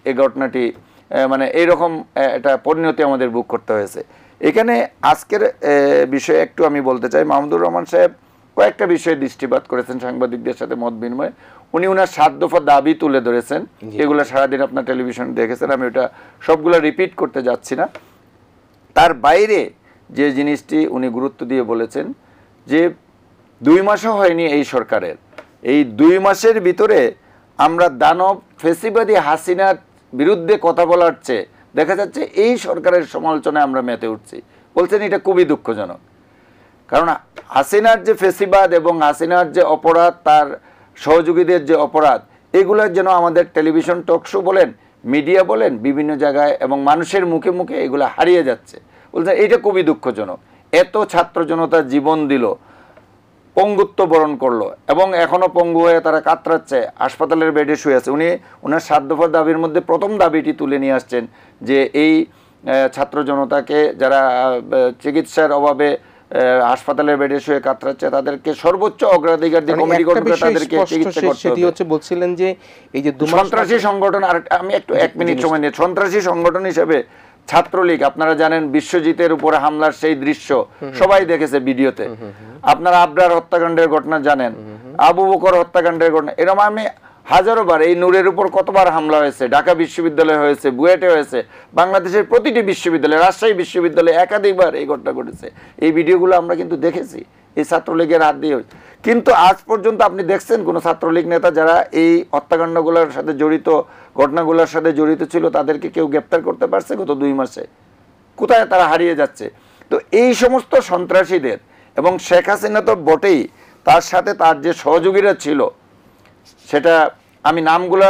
এই ঘটনাটি মানে এইরকম একটা পরিণতি আমাদের ভোগ করতে হয়েছে। এখানে আজকের বিষয়ে একটু আমি বলতে চাই, মাহমুদুর রহমান সাহেব কয়েকটা বিষয়ে দৃষ্টিপাত করেছেন সাংবাদিকদের সাথে মত বিনিময়ে। উনি ওনার 7 দফা দাবি তুলে ধরেছেন, এগুলো সারাদিন আপনার টেলিভিশনে দেখেছেন, আমি ওটা সবগুলো রিপিট করতে যাচ্ছি না। তার বাইরে যে জিনিসটি উনি গুরুত্ব দিয়ে বলেছেন যে 2 মাসও হয়নি এই সরকারের, এই 2 মাসের ভিতরে আমরা দানব ফেসিবাদী হাসিনার বিরুদ্ধে কথা বলার চেয়ে দেখা যাচ্ছে এই সরকারের সমালোচনায় আমরা মেতে উঠছি। বলছেন এটা খুবই দুঃখজনক, কারণ হাসিনার যে ফেসিবাদ এবং হাসিনার যে অপরাধ, তার সহযোগীদের যে অপরাধ, এগুলোর যেন আমাদের টেলিভিশন টকশো বলেন, মিডিয়া বলেন, বিভিন্ন জায়গায় এবং মানুষের মুখে মুখে এগুলো হারিয়ে যাচ্ছে। বলছেন এটা খুবই দুঃখজনক। এত ছাত্র জনতা জীবন দিল, পঙ্গুত্ব বরণ করলো এবং এখনো পঙ্গু হয়ে তারা কাতরাচ্ছে, হাসপাতালের বেডে শুয়ে আছে। উনি ওনার 7 দফার দাবির মধ্যে প্রথম দাবিটি তুলে নিয়ে আসছেন যে এই ছাত্র জনতাকে যারা চিকিৎসার অভাবে হাসপাতালের বেডে শুয়ে কাতরাচ্ছে তাদেরকে সর্বোচ্চ অগ্রাধিকার দিয়ে কমিটি গঠন করে তাদেরকে চিকিৎসা করতে হবে। সেটি হচ্ছে বলছিলেন যে এই যে সন্ত্রাসী সংগঠন, আর আমি একটু 1 মিনিট সময় নিয়ে, সন্ত্রাসী সংগঠন হিসেবে ছাত্রলীগ, আপনারা জানেন বিশ্বজিতের উপরে হামলার সেই দৃশ্য সবাই দেখেছে ভিডিওতে। আপনারা আবরার হত্যাকাণ্ডের ঘটনা জানেন, আবু বকর হত্যাকাণ্ডের ঘটনা, এরকম আমি হাজারো বার, এই নূরের উপর কতবার হামলা হয়েছে, ঢাকা বিশ্ববিদ্যালয় হয়েছে, বুয়েটে হয়েছে, বাংলাদেশের প্রতিটি বিশ্ববিদ্যালয়, রাজশাহী বিশ্ববিদ্যালয়ে একাধিকবার এই ঘটনা ঘটেছে। এই ভিডিওগুলো আমরা কিন্তু দেখেছি, এই ছাত্রলীগের হাত দিয়ে। কিন্তু আজ পর্যন্ত আপনি দেখছেন কোনো ছাত্রলীগ নেতা যারা এই হত্যাকাণ্ডগুলোর সাথে জড়িত, ঘটনাগুলোর সাথে জড়িত ছিল, তাদেরকে কেউ গ্রেপ্তার করতে পারছে গত 2 মাসে? কোথায় তারা হারিয়ে যাচ্ছে? তো এই সমস্ত সন্ত্রাসীদের, এবং শেখ হাসিনা তো বটেই, তার সাথে তার যে সহযোগীরা ছিল, সেটা আমি নামগুলো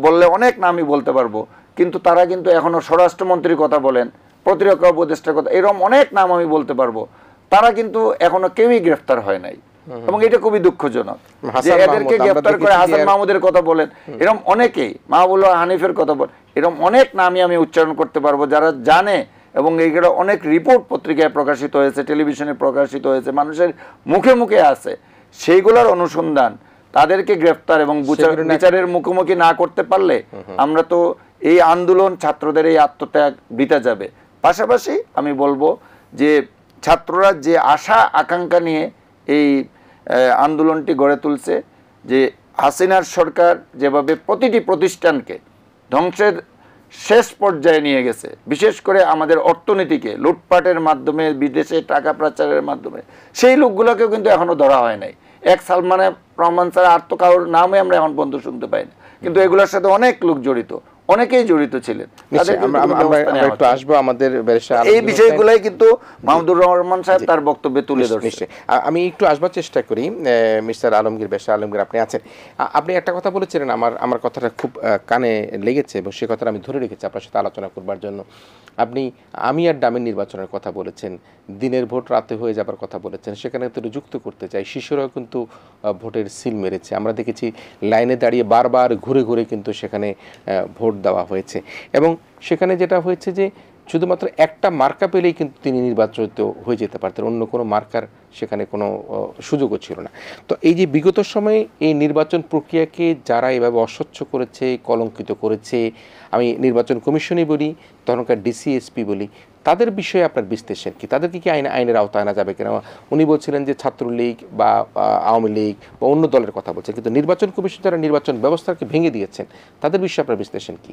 বললে অনেক নামই বলতে পারবো, কিন্তু তারা কিন্তু এখনো স্বরাষ্ট্রমন্ত্রীর কথা বলেন, প্রতিরক্ষা উপদেষ্টার কথা, এরকম অনেক নাম আমি বলতে পারবো, তারা কিন্তু এখনো কেউই গ্রেফতার হয় নাই। এবং এটা খুবই দুঃখজনক যে এদেরকে গ্রেফতার করে হাসান মাহমুদের কথা বলেন, এরকম অনেকেই, মাহবুবুল্লাহ হানিফের কথা বলেন, এরকম অনেক নামই আমি উচ্চারণ করতে পারবো যারা জানে, এবং এইগুলো অনেক রিপোর্ট পত্রিকায় প্রকাশিত হয়েছে, টেলিভিশনে প্রকাশিত হয়েছে, মানুষের মুখে মুখে আছে। সেইগুলোর অনুসন্ধান, তাদেরকে গ্রেফতার এবং বিচারের মুখোমুখি না করতে পারলে আমরা তো এই আন্দোলন, ছাত্রদের এই আত্মত্যাগ বৃথা যাবে। পাশাপাশি আমি বলবো যে ছাত্ররা যে আশা আকাঙ্ক্ষা নিয়ে এই আন্দোলনটি গড়ে তুলছে, যে হাসিনার সরকার যেভাবে প্রতিটি প্রতিষ্ঠানকে ধ্বংসের শেষ পর্যায়ে নিয়ে গেছে, বিশেষ করে আমাদের অর্থনীতিকে লুটপাটের মাধ্যমে, বিদেশে টাকা পাচারের মাধ্যমে, সেই লোকগুলোকেও কিন্তু এখনো ধরা হয় নাই। এক সালমান রহমান ছাড়া আর তো কারোর নামই আমরা এখন পর্যন্ত শুনতে পাই না, কিন্তু এগুলোর সাথে অনেক লোক জড়িত, অনেকেই জড়িত ছিলেন। একটু আসবো আমাদের এই বিষয়গুলাই কিন্তু মাহমুদুর রহমান সাহেব তার বক্তব্যে তুলে ধরছে। আমি একটু আসবার চেষ্টা করি। মিস্টার আলমগীর, বেশা আলমগীর, আপনি আছেন, আপনি একটা কথা বলেছিলেন, আমার কথাটা খুব কানে লেগেছে এবং সে কথাটা আমি ধরে রেখেছি আপনার সাথে আলোচনা করবার জন্য। আপনি আমি আর ডামির নির্বাচনের কথা বলেছেন, দিনের ভোট রাতে হয়ে যাবার কথা বলেছেন। সেখানে তো যুক্ত করতে চাই, শিশুরাও কিন্তু ভোটের সিল মেরেছে। আমরা দেখেছি লাইনে দাঁড়িয়ে বারবার ঘুরে ঘুরে কিন্তু সেখানে ভোট দেওয়া হয়েছে, এবং সেখানে যেটা হয়েছে যে শুধুমাত্র একটা মার্কা পেলেই কিন্তু তিনি নির্বাচিত হয়ে যেতে পারতেন, অন্য কোনো মার্কার সেখানে কোনো সুযোগও ছিল না। তো এই যে বিগত সময়ে এই নির্বাচন প্রক্রিয়াকে যারা এভাবে অস্বচ্ছ করেছে, কলঙ্কিত করেছে, আমি নির্বাচন কমিশনই বলি, তখনকার ডিসিএসপি বলি, তাদের বিষয়ে আপনার বিশ্লেষণ কি? তাদেরকে কি আইনের আওতায় আনা যাবে কিনা? উনি বলছিলেন যে ছাত্রলীগ বা আওয়ামী লীগ বা অন্য দলের কথা বলছেন, কিন্তু নির্বাচন কমিশন যারা নির্বাচন ব্যবস্থাকে ভেঙে দিয়েছেন, তাদের বিষয়ে আপনার বিশ্লেষণ কি?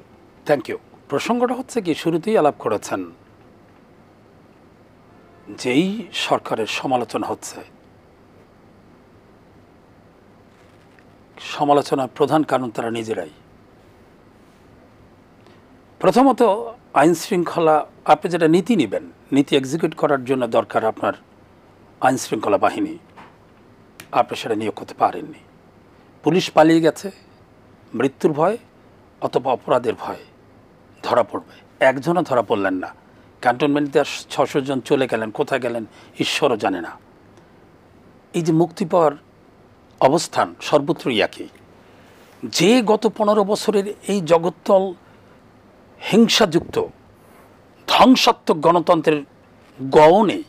Thank you. প্রসঙ্গটা হচ্ছে কি, শুরুতেই আলাপ করেছেন, যেই সরকারের সমালোচনা হচ্ছে, সমালোচনার প্রধান কারণ তারা নিজেরাই। প্রথমত আইন শৃঙ্খলা, আপনি যেটা নীতি নেবেন, নীতি এক্সিকিউট করার জন্য দরকার আপনার আইন শৃঙ্খলা বাহিনী, আপনি সেটা নিয়োগ করতে পারেননি। পুলিশ পালিয়ে গেছে মৃত্যুর ভয় অথবা অপরাধের ভয়, ধরা পড়বে, একজনও ধরা পড়লেন না। ক্যান্টনমেন্টে 600 জন চলে গেলেন, কোথায় গেলেন ঈশ্বরও জানে না। এই যে মুক্তি পাওয়ার অবস্থান সর্বত্রই একই, যে গত 15 বছরের এই জগত্তল হিংসাযুক্ত ধ্বংসাত্মক গণতন্ত্রের গওনে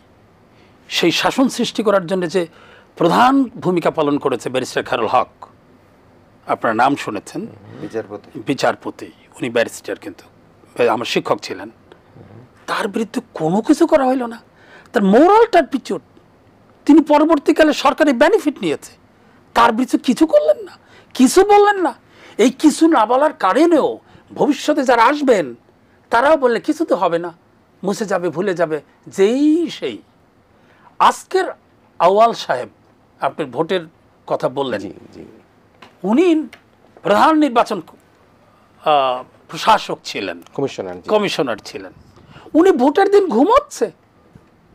সেই শাসন সৃষ্টি করার জন্য যে প্রধান ভূমিকা পালন করেছে ব্যারিস্টার খায়রুল হক, আপনার নাম শুনেছেন, বিচারপতি, উনি ব্যারিস্টার কিন্তু আমার শিক্ষক ছিলেন, তার বিরুদ্ধে কোনো কিছু করা হইল না। তার মোরালটার পিছুট, তিনি পরবর্তীকালে সরকারি বেনিফিট নিয়েছে, তার বিরুদ্ধে কিছু করলেন না, কিছু বললেন না। এই কিছু না বলার কারণেও ভবিষ্যতে যারা আসবেন তারাও বললে কিছু তো হবে না, মুছে যাবে, ভুলে যাবে, যেই সেই। আজকের আউয়াল সাহেব, আপনি ভোটের কথা বললেন, উনি প্রধান নির্বাচন প্রশাসক ছিলেন, কমিশনার ছিলেন। উনি ভোটের দিন ঘুমোচ্ছে,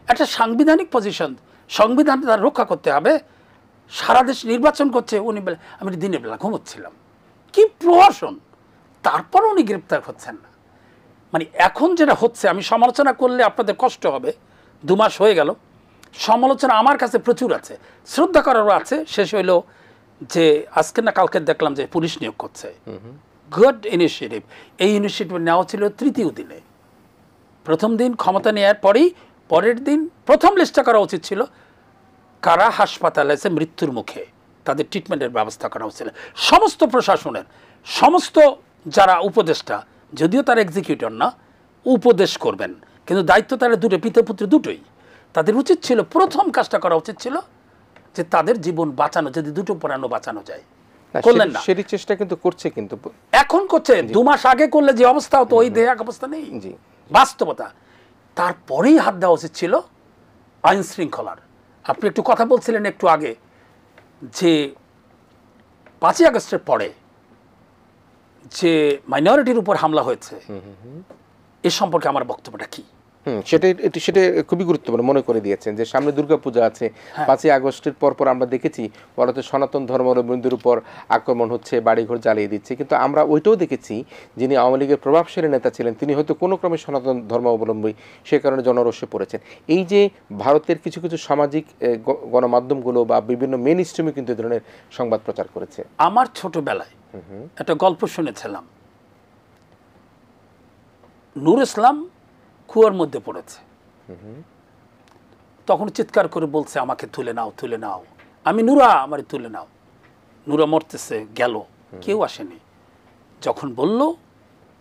একটা সাংবিধানিক পজিশন, সংবিধান তার রক্ষা করতে হবে, সারা দেশ নির্বাচন করছে, উনি বলে আমি দিনের বেলা ঘুমোচ্ছিলাম। কি প্রহসন! তারপর উনি গ্রেপ্তার হচ্ছেন না। মানে এখন যেটা হচ্ছে, আমি সমালোচনা করলে আপনাদের কষ্ট হবে, 2 মাস হয়ে গেল, সমালোচনা আমার কাছে প্রচুর আছে, শ্রদ্ধা করারও আছে। শেষ হইল যে আজকে না কালকে দেখলাম যে পুলিশ নিয়োগ করছে, গুড ইনিশিয়েটিভ। এই ইনিশিয়েটিভ নেওয়া ছিল 3য় দিনে, প্রথম দিন ক্ষমতা নেওয়ার পরেই পরের দিন প্রথম লিস্টটা করা উচিত ছিল কারা হাসপাতালে আছে মৃত্যুর মুখে, তাদের ট্রিটমেন্টের ব্যবস্থা করা হচ্ছিল। সমস্ত প্রশাসনের সমস্ত যারা উপদেষ্টা, যদিও তারা এক্সিকিউটর না, উপদেশ করবেন, কিন্তু দায়িত্ব তারা দুটো, পিতাপুত্র দুটোই। তাদের উচিত ছিল, প্রথম কাজটা করা উচিত ছিল যে তাদের জীবন বাঁচানো, যদি 2টো প্রাণ বাঁচানো যায়, করলেন না। সেই চেষ্টা কিন্তু করছে, কিন্তু এখন করছে। 2 মাস আগে করলে যে অবস্থা হতো, ওই দেহ অবস্থা নেই, বাস্তবতা। তারপরেই হাত দেওয়া উচিত ছিল আইন শৃঙ্খলার। আপনি একটু কথা বলছিলেন একটু আগে যে 5ই আগস্টের পরে যে মাইনরিটির উপর হামলা হয়েছে, এ সম্পর্কে আমার বক্তব্যটা কি? সেটা খুবই গুরুত্বপূর্ণ মনে করে দিয়েছেন যে সামনে দুর্গাপূজা আছে। 5ই আগস্টের পর আমরা দেখেছি ভারতের সনাতন ধর্মাবলম্বীদের উপর আক্রমণ হচ্ছে, বাড়িঘর জ্বালিয়ে দিচ্ছে, কিন্তু আমরা ওইটাও দেখেছি যিনি আওয়ামী লীগের প্রভাবশালী নেতা ছিলেন তিনি হয়তো কোনো ক্রমে সনাতন ধর্মাবলম্বী, সে কারণে জনরোষে পড়েছেন। এই যে ভারতের কিছু কিছু সামাজিক গণমাধ্যমগুলো বা বিভিন্ন মেইন স্ট্রিমে কিন্তু এই ধরনের সংবাদ প্রচার করেছে। আমার ছোটবেলায় একটা গল্প শুনেছিলাম, নূর ইসলাম কুয়ার মধ্যে পড়েছে, তখন চিৎকার করে বলছে আমাকে তুলে নাও, তুলে নাও, আমি নূরা, আমারে তুলে নাও। নূরা মরতেছে, গেল, কেউ আসেনি। যখন বলল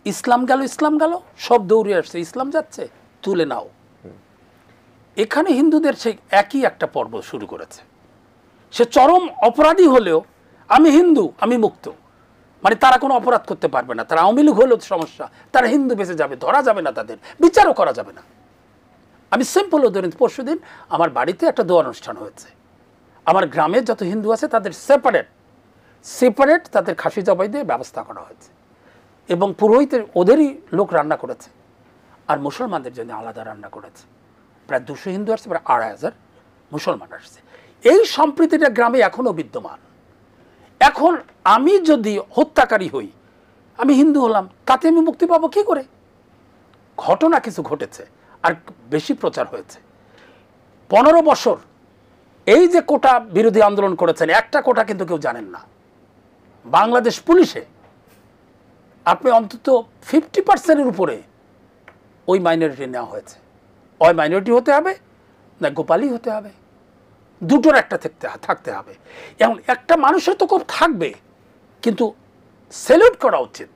ইসলাম গেল, ইসলাম গেল, সব দৌড়ে আসছে, ইসলাম যাচ্ছে, তুলে নাও। এখানে হিন্দুদের সেই একই একটা পর্ব শুরু করেছে। সে চরম অপরাধী হলেও আমি হিন্দু, আমি মুক্ত, মানে তারা কোনো অপরাধ করতে পারবে না, তারা আওয়ামী লীগ হলেও সমস্যা, তারা হিন্দু বেঁচে যাবে, ধরা যাবে না, তাদের বিচারও করা যাবে না। আমি সিম্পল উদাহরণ, পরশুদিন আমার বাড়িতে একটা দোয়া অনুষ্ঠান হয়েছে, আমার গ্রামের যত হিন্দু আছে তাদের সেপারেট তাদের খাসি জবাই দিয়ে ব্যবস্থা করা হয়েছে, এবং পুরোহিতের ওদেরই লোক রান্না করেছে, আর মুসলমানদের জন্য আলাদা রান্না করেছে। প্রায় 200 হিন্দু আসছে, প্রায় 2,500 মুসলমান আসছে। এই সম্প্রীতিটা গ্রামে এখনও বিদ্যমান। এখন আমি যদি হত্যাকারী হই, আমি হিন্দু হলাম, তাতে আমি মুক্তি পাবো কি করে? ঘটনা কিছু ঘটেছে, আর বেশি প্রচার হয়েছে। 15 বছর এই যে কোটা বিরোধী আন্দোলন করেছেন, একটা কোটা কিন্তু কেউ জানেন না। বাংলাদেশ পুলিশে আপনি অন্তত 50%-এর উপরে ওই মাইনরিটি নেওয়া হয়েছে। ওই মাইনরিটি হতে হবে না গোপালী হতে হবে, দুটোর একটা থাকতে হবে। এখন একটা মানুষের তো খুব থাকবে, কিন্তু স্যালুট করা উচিত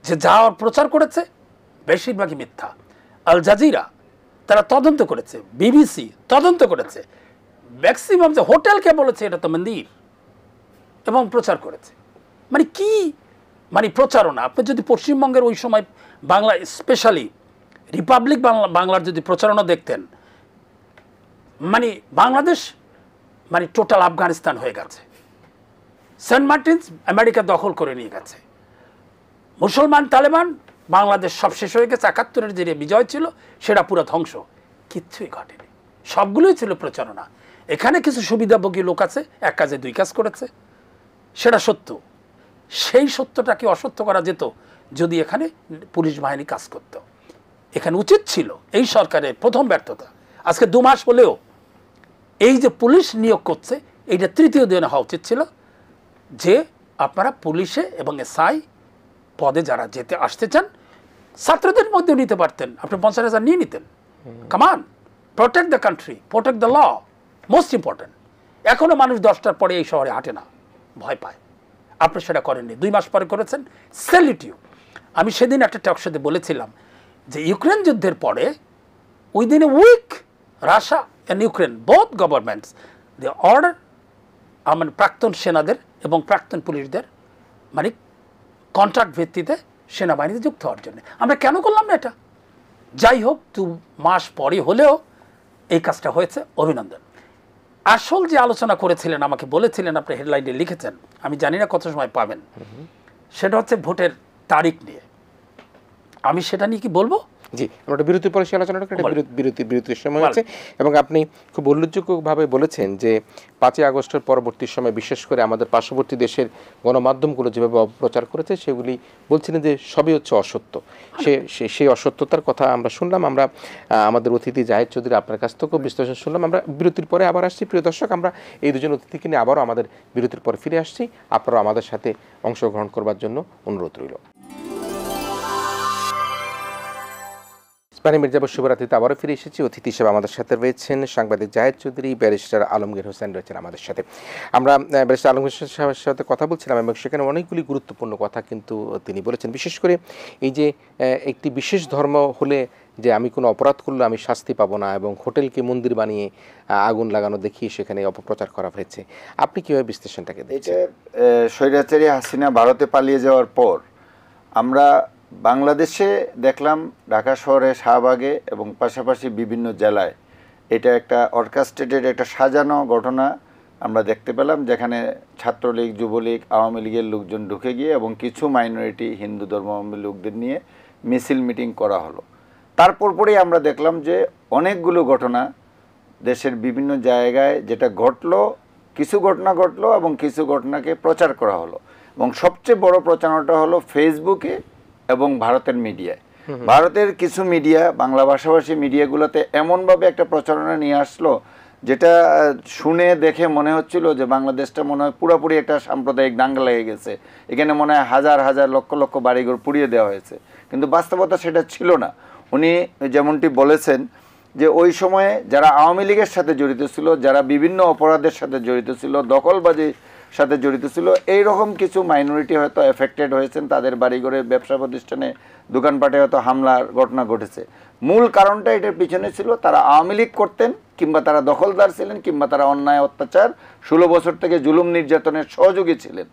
যে যাওয়ার প্রচার করেছে বেশিরভাগই মিথ্যা। আল জাজিরা তারা তদন্ত করেছে, বিবিসি তদন্ত করেছে, ম্যাক্সিমাম যে হোটেলকে বলেছে এটা তো মন্দির, এবং প্রচার করেছে। মানে কি, মানে প্রচারণা। আপনি যদি পশ্চিমবঙ্গের ওই সময় বাংলা, স্পেশালি রিপাবলিক বাংলার যদি প্রচারণা দেখতেন, মানে বাংলাদেশ মানে টোটাল আফগানিস্তান হয়ে গেছে। সেন্ট মার্টিনস আমেরিকা দখল করে নিয়ে গেছে। মুসলমান তালেবান, বাংলাদেশ সব শেষ হয়ে গেছে। 71-এর যে বিজয় ছিল সেটা পুরো ধ্বংস, কিচ্ছুই ঘটেনি, সবগুলোই ছিল প্রচারণা। এখানে কিছু সুবিধাভোগী লোক আছে, এক কাজে 2 কাজ করেছে, সেটা সত্য। সেই সত্যটাকে অসত্য করা যেত যদি এখানে পুলিশ বাহিনী কাজ করত। এখানে উচিত ছিল, এই সরকারের প্রথম ব্যর্থতা, আজকে 2 মাস হলেও এই যে পুলিশ নিয়োগ করছে, এইটা 3য় দিনে হওয়া উচিত ছিল যে আপনারা পুলিশে এবং এসআই পদে যারা যেতে আসতে চান ছাত্রদের মধ্যেও নিতে পারতেন, আপনি 50,000 নিয়ে নিতেন। Come on, protect the country, protect the law, most important. এখনও মানুষ 10টার পরে এই শহরে হাঁটে না, ভয় পায়। আপনি সেটা করেননি, 2 মাস পরে করেছেন, স্যালিউট ইউ। আমি সেদিন একটা টকশোতে বলেছিলাম যে ইউক্রেন যুদ্ধের পরে within a week Russia and Ukraine both governments they order আমার প্রাক্তন সেনাদের এবং প্রাক্তন পুলিশদের মানে কন্ট্রাক্ট ভিত্তিতে সেনাবাহিনীতে যুক্ত হওয়ার জন্য। আমরা কেন করলাম না এটা? যাই হোক, 2 মাস পরে হলেও এই কাজটা হয়েছে, অভিনন্দন। আসল যে আলোচনা করেছিলেন, আমাকে বলেছিলেন, আপনি হেডলাইনে লিখেছেন, আমি জানি না কত সময় পাবেন, সেটা হচ্ছে ভোটের তারিখ নিয়ে। আমি সেটা নিয়ে কি বলবো? জি, আমরা একটা বিরতির পরে সেই আলোচনাটা একটা বিরতির সময় আছে, এবং আপনি খুব উল্লেখযোগ্যভাবে বলেছেন যে 5ই আগস্টের পরবর্তী সময় বিশেষ করে আমাদের পার্শ্ববর্তী দেশের গণমাধ্যমগুলো যেভাবে অপপ্রচার করেছে সেগুলি বলছিলেন যে সবই হচ্ছে অসত্য। সেই অসত্যতার কথা আমরা শুনলাম। আমরা আমাদের অতিথি জাহিদ চৌধুরী আপনার কাছ থেকেও বিশ্লেষণ শুনলাম। আমরা বিরতির পরে আবার আসছি। প্রিয় দর্শক, আমরা এই দুজন অতিথিকে নিয়ে আবারও আমাদের বিরতির পরে ফিরে আসছি। আপনারাও আমাদের সাথে অংশগ্রহণ করবার জন্য অনুরোধ রইল। মির্জাপুর শুভরাত্রিতে আবারও ফিরে এসেছি। অতিথি হিসেবে আমাদের সাথে রয়েছেন সাংবাদিক জাহিদ চৌধুরী, ব্যারিস্টার আলমগীর হোসেন রয়েছেন আমাদের সাথে। আমরা ব্যারিস্টার আলমগীর সাহেবের সাথে কথা বলছিলাম এবং সেখানে অনেকগুলি গুরুত্বপূর্ণ কথা কিন্তু তিনি বলেছেন। বিশেষ করে এই যে একটি বিশেষ ধর্ম হলে যে আমি কোনো অপরাধ করলে আমি শাস্তি পাবো না, এবং হোটেলকে মন্দির বানিয়ে আগুন লাগানো দেখিয়ে সেখানে অপপ্রচার করা হয়েছে। আপনি কীভাবে বিশ্লেষণটাকে দেখছেন? স্বৈরাচারী হাসিনা ভারতে পালিয়ে যাওয়ার পর আমরা বাংলাদেশে দেখলাম ঢাকা শহরে শাহবাগে এবং পাশাপাশি বিভিন্ন জেলায় এটা একটা অর্কেস্ট্রেটেড একটা সাজানো ঘটনা আমরা দেখতে পেলাম, যেখানে ছাত্রলীগ, যুবলীগ, আওয়ামী লীগের লোকজন ঢুকে গিয়ে এবং কিছু মাইনরিটি হিন্দু ধর্মাবলম্বী লোকদের নিয়ে মিছিল মিটিং করা হলো। তারপর পরেই আমরা দেখলাম যে অনেকগুলো ঘটনা দেশের বিভিন্ন জায়গায় যেটা ঘটলো, কিছু ঘটনা ঘটলো এবং কিছু ঘটনাকে প্রচার করা হলো, এবং সবচেয়ে বড় প্রচারণাটা হলো ফেসবুকে এবং ভারতের মিডিয়ায়। ভারতের কিছু মিডিয়া, বাংলা ভাষাভাষী মিডিয়াগুলোতে এমনভাবে একটা প্রচারণা নিয়ে আসলো যেটা শুনে দেখে মনে হচ্ছিল যে বাংলাদেশটা মনে হয় পুরোপুরি একটা সাম্প্রদায়িক দাঙ্গা লেগে গেছে, এখানে মনে হয় হাজার হাজার লক্ষ লক্ষ বাড়িঘর পুড়িয়ে দেওয়া হয়েছে। কিন্তু বাস্তবতা সেটা ছিল না। উনি যেমনটি বলেছেন যে ওই সময়ে যারা আওয়ামী লীগের সাথে জড়িত ছিল, যারা বিভিন্ন অপরাধের সাথে জড়িত ছিল, দখলবাজির সাথে জড়িত ছিল, এই রকম কিছু মাইনরিটি হয়তো এফেক্টেড হয়েছেন, তাদের বাড়িঘরে, ব্যবসা প্রতিষ্ঠানে, দোকানপাটে হয়তো হামলার ঘটনা ঘটেছে। মূল কারণটা এটার পিছনে ছিল তারা আওয়ামী লীগ করতেন, কিংবা তারা দখলদার ছিলেন, কিংবা তারা অন্যায় অত্যাচার 16 বছর থেকে জুলুম নির্যাতনের সহযোগী ছিলেন।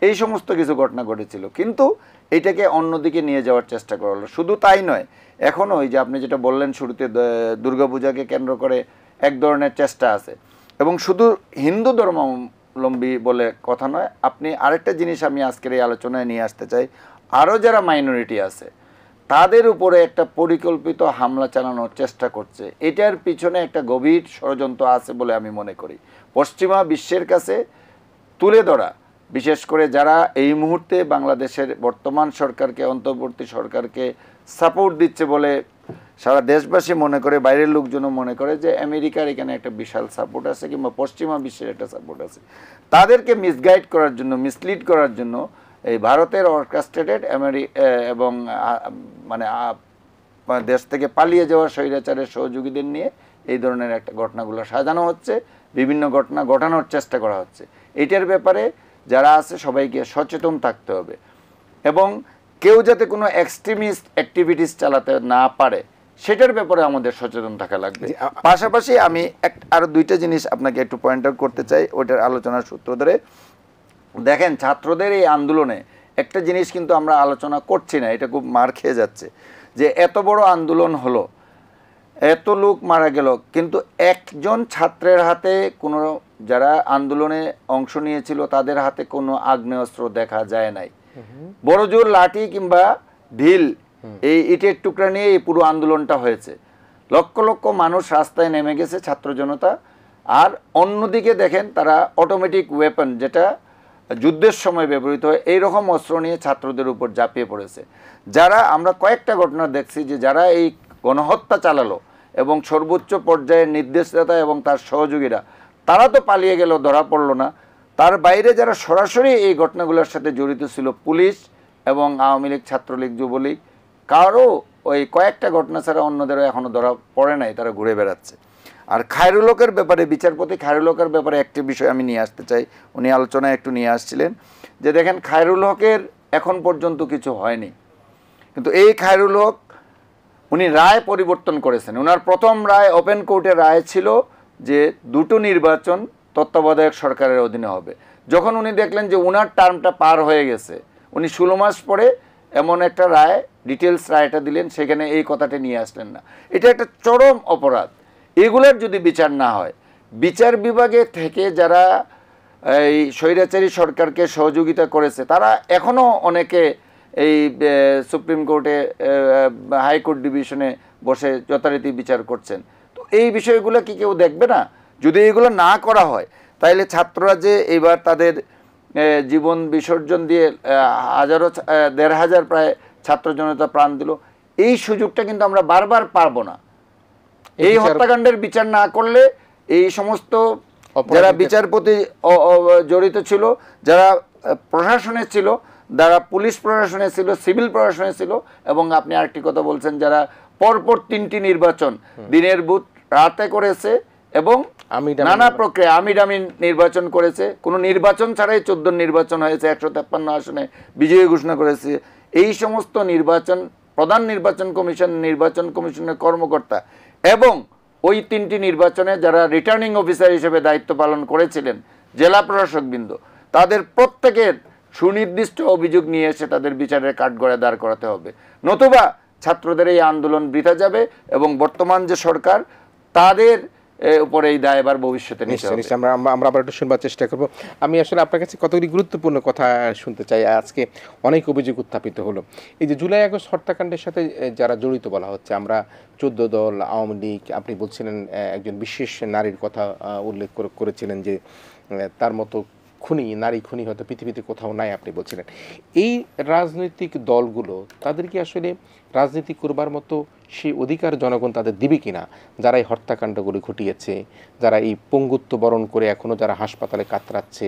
এই সমস্ত কিছু ঘটনা ঘটেছিল, কিন্তু এটাকে অন্যদিকে নিয়ে যাওয়ার চেষ্টা করা হলো। শুধু তাই নয়, এখনও ওই যে আপনি যেটা বললেন শুরুতে, দুর্গাপূজাকে কেন্দ্র করে এক ধরনের চেষ্টা আছে, এবং শুধু হিন্দু ধর্মাবলম্বী বলে কথা নয়। আপনি আরেকটা জিনিস আমি আজকের এই আলোচনায় নিয়ে আসতে চাই, আরও যারা মাইনরিটি আছে তাদের উপরে একটা পরিকল্পিত হামলা চালানোর চেষ্টা করছে। এটার পিছনে একটা গভীর ষড়যন্ত্র আছে বলে আমি মনে করি। পশ্চিমা বিশ্বের কাছে তুলে ধরা, বিশেষ করে যারা এই মুহূর্তে বাংলাদেশের বর্তমান সরকারকে, অন্তর্বর্তী সরকারকে সাপোর্ট দিচ্ছে বলে সারা দেশবাসী মনে করে, বাইরের লোকজনও মনে করে যে আমেরিকার এখানে একটা বিশাল সাপোর্ট আছে, কিংবা পশ্চিমা বিশ্বের একটা সাপোর্ট আছে, তাদেরকে মিসগাইড করার জন্য, মিসলিড করার জন্য এই ভারতের অর্কেস্ট্রেটেড এবং মানে দেশ থেকে পালিয়ে যাওয়া স্বৈরাচারের সহযোগীদের নিয়ে এই ধরনের একটা ঘটনাগুলো সাজানো হচ্ছে, বিভিন্ন ঘটনা ঘটানোর চেষ্টা করা হচ্ছে। এটার ব্যাপারে যারা আছে সবাইকে সচেতন থাকতে হবে, এবং কেউ যাতে কোনো এক্সট্রিমিস্ট অ্যাক্টিভিটিস চালাতে না পারে সেটার ব্যাপারে আমাদের সচেতন থাকা লাগবে। পাশাপাশি আমি আরও 2টা জিনিস আপনাকে একটু পয়েন্ট আউট করতে চাই ওইটার আলোচনার সূত্র ধরে। দেখেন, ছাত্রদের এই আন্দোলনে একটা জিনিস কিন্তু আমরা আলোচনা করছি না, এটা খুব মার খেয়ে যাচ্ছে, যে এত বড় আন্দোলন হলো, এত লোক মারা গেল, কিন্তু একজন ছাত্রের হাতে কোনো, যারা আন্দোলনে অংশ নিয়েছিল তাদের হাতে কোনো আগ্নেয়াস্ত্র দেখা যায় নাই। বড় জোর লাঠি কিংবা ঢিল, এই ইটের টুকরা নিয়ে এই পুরো আন্দোলনটা হয়েছে। লক্ষ লক্ষ মানুষ রাস্তায় নেমে গেছে, ছাত্র জনতা। আর অন্যদিকে দেখেন, তারা অটোমেটিক ওয়েপন, যেটা যুদ্ধের সময় ব্যবহৃত হয়, এইরকম অস্ত্র নিয়ে ছাত্রদের উপর ঝাঁপিয়ে পড়েছে। যারা, আমরা কয়েকটা ঘটনা দেখছি যে যারা এই গণহত্যা চালালো এবং সর্বোচ্চ পর্যায়ের নির্দেশদাতা এবং তার সহযোগীরা, তারা তো পালিয়ে গেল, ধরা পড়লো না, তার বাইরে যারা সরাসরি এই ঘটনাগুলোর সাথে জড়িত ছিল, পুলিশ এবং আওয়ামী লীগ, ছাত্রলীগ, যুবলীগ, কারো ওই কয়েকটা ঘটনা ছাড়া অন্যদেরও এখনও ধরা পড়ে নাই, তারা ঘুরে বেড়াচ্ছে। আর খায়রুল হকের ব্যাপারে, বিচারপতি খায়রুল হকের ব্যাপারে একটি বিষয় আমি নিয়ে আসতে চাই, উনি আলোচনায় একটু নিয়ে আসছিলেন যে দেখেন খায়রুল হকের এখন পর্যন্ত কিছু হয়নি, কিন্তু এই খায়রুল হক উনি রায় পরিবর্তন করেছেন। ওনার প্রথম রায়, ওপেন কোর্টের রায় ছিল যে দুটো নির্বাচন তত্ত্বাবধায়ক সরকারের অধীনে হবে। যখন উনি দেখলেন যে ওনার টার্মটা পার হয়ে গেছে, উনি 16 মাস পরে এমন একটা রায়, ডিটেলস রায়টা দিলেন, সেখানে এই কথাটা নিয়ে আসলেন না। এটা একটা চরম অপরাধ। এগুলোর যদি বিচার না হয়, বিচার বিভাগে থেকে যারা এই স্বৈরাচারী সরকারকে সহযোগিতা করেছে তারা এখনও অনেকে এই সুপ্রিম কোর্টে, হাইকোর্ট ডিভিশনে বসে যথারীতি বিচার করছেন। তো এই বিষয়গুলো কি কেউ দেখবে না? যদি এগুলো না করা হয় তাহলে ছাত্ররা যে এবার তাদের জীবন বিসর্জন দিয়ে হাজারো, ১,৫০০ প্রায় ছাত্র জনতা প্রাণ দিল, এই সুযোগটা কিন্তু আমরা বারবার পারবো না। এই হত্যাকাণ্ডের বিচার না করলে এই সমস্ত যারা বিচারপতি জড়িত ছিল, যারা প্রশাসনে ছিল, যারা পুলিশ প্রশাসনে ছিল, সিভিল প্রশাসনে ছিল, এবং আপনি আরেকটি কথা বলছেন যারা পরপর 3টি নির্বাচন দিনের বুথ রাতে করেছে এবং নানা প্রক্রিয়া আমিডামি নির্বাচন করেছে, কোনো নির্বাচন ছাড়াই 14 নির্বাচন হয়েছে, 153 আসনে বিজয়ী ঘোষণা করেছে, এই সমস্ত নির্বাচন প্রধান নির্বাচন কমিশন, নির্বাচন কমিশনের কর্মকর্তা এবং ওই 3টি নির্বাচনে যারা রিটার্নিং অফিসার হিসেবে দায়িত্ব পালন করেছিলেন, জেলা প্রশাসকবৃন্দ, তাদের প্রত্যেকের সুনির্দিষ্ট অভিযোগ নিয়ে এসে তাদের বিচারের কাঠগড়ায় দাঁড় করাতে হবে, নতুবা ছাত্রদের এই আন্দোলন বৃথা যাবে এবং বর্তমান যে সরকার তাদের উপরে এই দায়ভার ভবিষ্যতে নিতে হবে। আমরা আবার একটু শুনবার চেষ্টা করব। আমি আসলে আপনার কাছে কতগুলি গুরুত্বপূর্ণ কথা শুনতে চাই। আজকে অনেক অভিযোগ উত্থাপিত হলো। এই যে জুলাই আগস্ট হত্যাকাণ্ডের সাথে যারা জড়িত বলা হচ্ছে, আমরা 14 দল, আওয়ামী লীগ, আপনি বলছিলেন একজন বিশেষ নারীর কথা উল্লেখ করেছিলেন যে তার মতো খুনি, নারী খুনি হয়তো পৃথিবীতে কোথাও নাই, আপনি বলছিলেন। এই রাজনৈতিক দলগুলো তাদের কি আসলে রাজনীতি করবার মতো সেই অধিকার জনগণ তাদের দিবে কিনা? যারা এই হত্যাকাণ্ডগুলি ঘটিয়েছে, যারা এই পঙ্গুত্ব বরণ করে এখনও যারা হাসপাতালে কাতরাচ্ছে,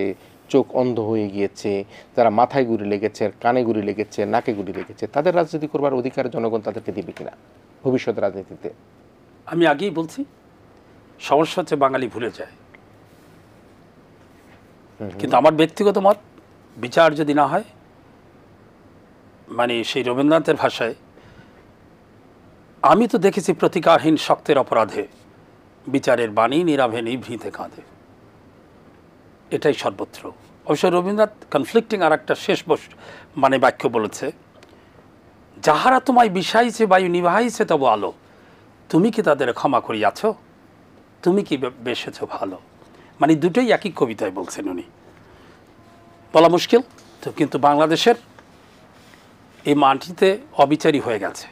চোখ অন্ধ হয়ে গিয়েছে, যারা মাথায় গুলি লেগেছে, কানে গুলি লেগেছে, নাকে গুলি লেগেছে, তাদের রাজনীতি করবার অধিকার জনগণ তাদেরকে দিবে কিনা ভবিষ্যৎ রাজনীতিতে? আমি আগেই বলছি, সমস্যা হচ্ছে বাঙালি ভুলে যায়। কিন্তু আমার ব্যক্তিগত মত, বিচার যদি না হয়, মানে সেই রবীন্দ্রনাথের ভাষায়, আমি তো দেখেছি প্রতিকারহীন শক্তের অপরাধে বিচারের বাণী নীরবে নিভৃতে কাঁদে, এটাই সর্বত্র। অবশ্য রবীন্দ্রনাথ কনফ্লিক্টিং আর একটা শেষ মানে বাক্য বলেছে, যাহারা তোমায় বিষাইছে বায়ু নিভাইছে তবু আলো, তুমি কি তাদের ক্ষমা করিয়াছ, তুমি কি বেসেছ ভালো। মানে দুটোই একই কবিতায় বলছেন উনি, বলা মুশকিল তো। কিন্তু বাংলাদেশের এই মাটিতে অবিচারী হয়ে গেছে।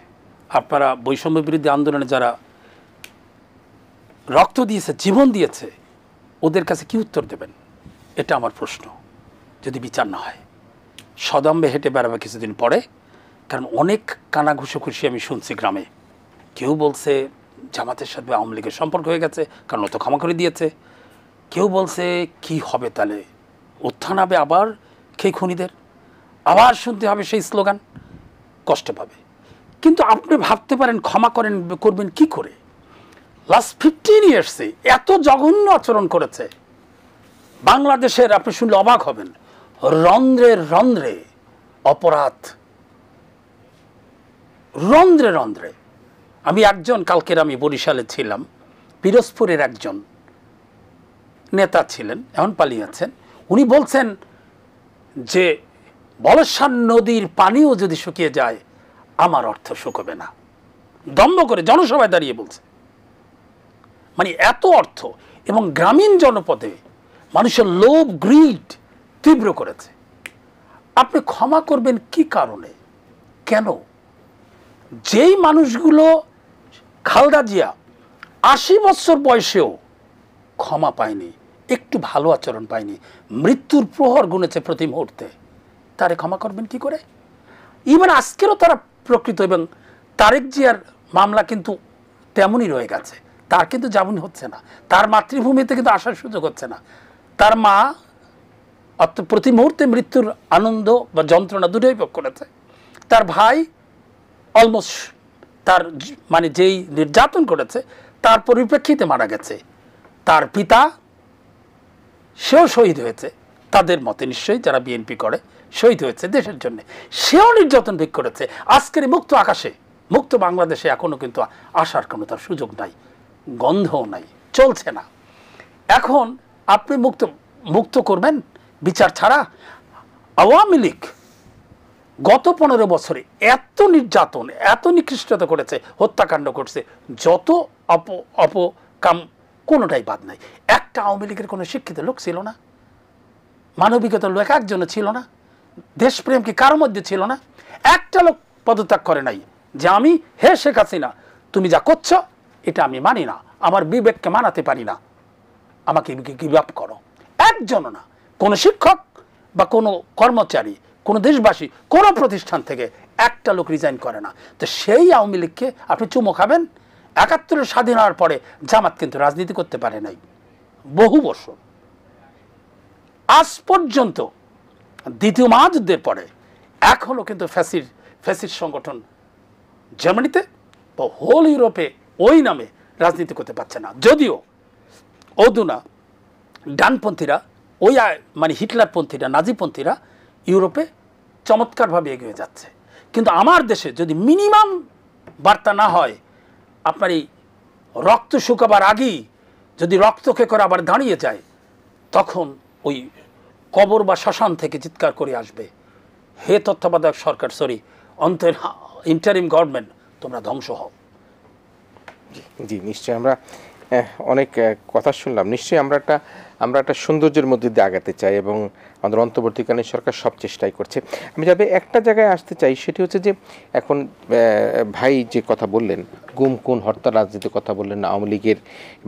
আপনারা বৈষম্য বিরোধী আন্দোলনে যারা রক্ত দিয়েছে, জীবন দিয়েছে, ওদের কাছে কি উত্তর দেবেন? এটা আমার প্রশ্ন। যদি বিচার না হয়, সদম্বে হেঁটে বেড়াবে কিছুদিন পরে। কারণ অনেক কানা ঘুষোঘুষি আমি শুনছি গ্রামে। কেউ বলছে জামাতের সাথে আওয়ামী লীগের সম্পর্ক হয়ে গেছে, কারণ ও তো ক্ষমা করে দিয়েছে। কেউ বলছে কি হবে তাহলে, উত্থান হবে আবার সেই খুনিদের, আবার শুনতে হবে সেই স্লোগান, কষ্ট পাবে। কিন্তু আপনি ভাবতে পারেন ক্ষমা করবেন কি করে? লাস্ট 15 ইয়ার্সে এত জঘন্য আচরণ করেছে বাংলাদেশের, আপনি শুনলে অবাক হবেন, রন্ধ্রে রন্ধ্রে অপরাধ, রন্ধ্রে রন্ধ্রে। আমি একজন, কালকের আমি বরিশালে ছিলাম, পিরোজপুরের একজন নেতা ছিলেন, এখন পালিয়েছেন। উনি বলছেন যে বলসান নদীর পানিও যদি শুকিয়ে যায় আমার অর্থ শুকোবে না। দম্ভ করে জনসভায় দাঁড়িয়ে বলছে। মানে এত অর্থ, এবং গ্রামীণ জনপদে মানুষের লোভ, গ্রিড তীব্র করেছে। আপনি ক্ষমা করবেন কি কারণে, কেন? যেই মানুষগুলো, খালেদা জিয়া 80 বছর বয়সেও ক্ষমা পায়নি, একটু ভালো আচরণ পায়নি, মৃত্যুর প্রহর গুনেছে প্রতি মুহূর্তে, তারে ক্ষমা করবেন কি করে? ইভেন আজকেরও তারা প্রকৃত, এবং তারেক জিয়ার মামলা কিন্তু তেমনই রয়ে গেছে, তার কিন্তু জামিন হচ্ছে না, তার মাতৃভূমিতে কিন্তু আসার সুযোগ হচ্ছে না। তার মা অর্থাৎ প্রতি মুহূর্তে মৃত্যুর আনন্দ বা যন্ত্রণা দুটোই ভোগ করেছে। তার ভাই অলমোস্ট তার মানে যেই নির্যাতন করেছে তার পরিপ্রেক্ষিতে মারা গেছে। তার পিতা সেও শহীদ হয়েছে, তাদের মতে নিশ্চয়ই যারা বিএনপি করে শহীদ হয়েছে দেশের জন্য, সেও নির্যাতন ভোগ করেছে। আজকের মুক্ত আকাশে, মুক্ত বাংলাদেশে এখনো কিন্তু আসার কোনো তার সুযোগ নাই, গন্ধও নাই, চলছে না। এখন আপনি মুক্ত করবেন বিচার ছাড়া? আওয়ামী লীগ গত 15 বছরে এত নির্যাতন, এত নিকৃষ্টতা করেছে, হত্যাকাণ্ড করছে, যত অপকাম কোনোটাই বাদ নাই। একটা আওয়ামী লীগের কোনো শিক্ষিত লোক ছিল না, মানবিকতার লোক একজনও ছিল না, দেশপ্রেম কি কারোর মধ্যে ছিল না? একটা লোক পদত্যাগ করে নাই যে আমি হে শেখ হাসিনা তুমি যা করছো এটা আমি মানি না, আমার বিবেককে মানাতে পারি না, আমাকে গিভ আপ করো। একজনও না। কোনো শিক্ষক বা কোনো কর্মচারী, কোনো দেশবাসী, কোনো প্রতিষ্ঠান থেকে একটা লোক রিজাইন করে না। তো সেই আওয়ামী লীগকে আপনি চুমো খাবেন? ৭১ স্বাধীন হওয়ার পরে জামাত কিন্তু রাজনীতি করতে পারে নাই বহু বছর, আজ পর্যন্ত। দ্বিতীয় মহাযুদ্ধের পরে এখনও কিন্তু ফ্যাসির সংগঠন জার্মানিতে বা হোল ইউরোপে ওই নামে রাজনীতি করতে পারছে না। যদিও অধুনা ডানপন্থীরা, ওই মানে হিটলারপন্থীরা, নাজিপন্থীরা ইউরোপে চমৎকারভাবে এগিয়ে যাচ্ছে। কিন্তু আমার দেশে যদি মিনিমাম বার্তা না হয়, আপনার এই রক্ত শুকাবার আগেই যদি রক্তকে করে আবার দাঁড়িয়ে যায়, তখন ওই কবর বা শ্মশান থেকে চিৎকার করে আসবে, হে তত্ত্বাবধায়ক সরকার, সরি ইন্টারিম গভর্নমেন্ট, তোমরা ধ্বংস হও। জি, নিশ্চয়ই আমরা অনেক কথা শুনলাম। নিশ্চয়ই আমরা একটা সৌন্দর্যের মধ্যে দিয়ে আগাতে চাই এবং আমাদের অন্তর্বর্তীকালীন সরকার সব চেষ্টাই করছে। আমি যাবে একটা জায়গায় আসতে চাই, সেটি হচ্ছে যে এখন ভাই যে কথা বললেন, গুম খুন হত্যা রাজনীতির কথা বললেন, আওয়ামী লীগের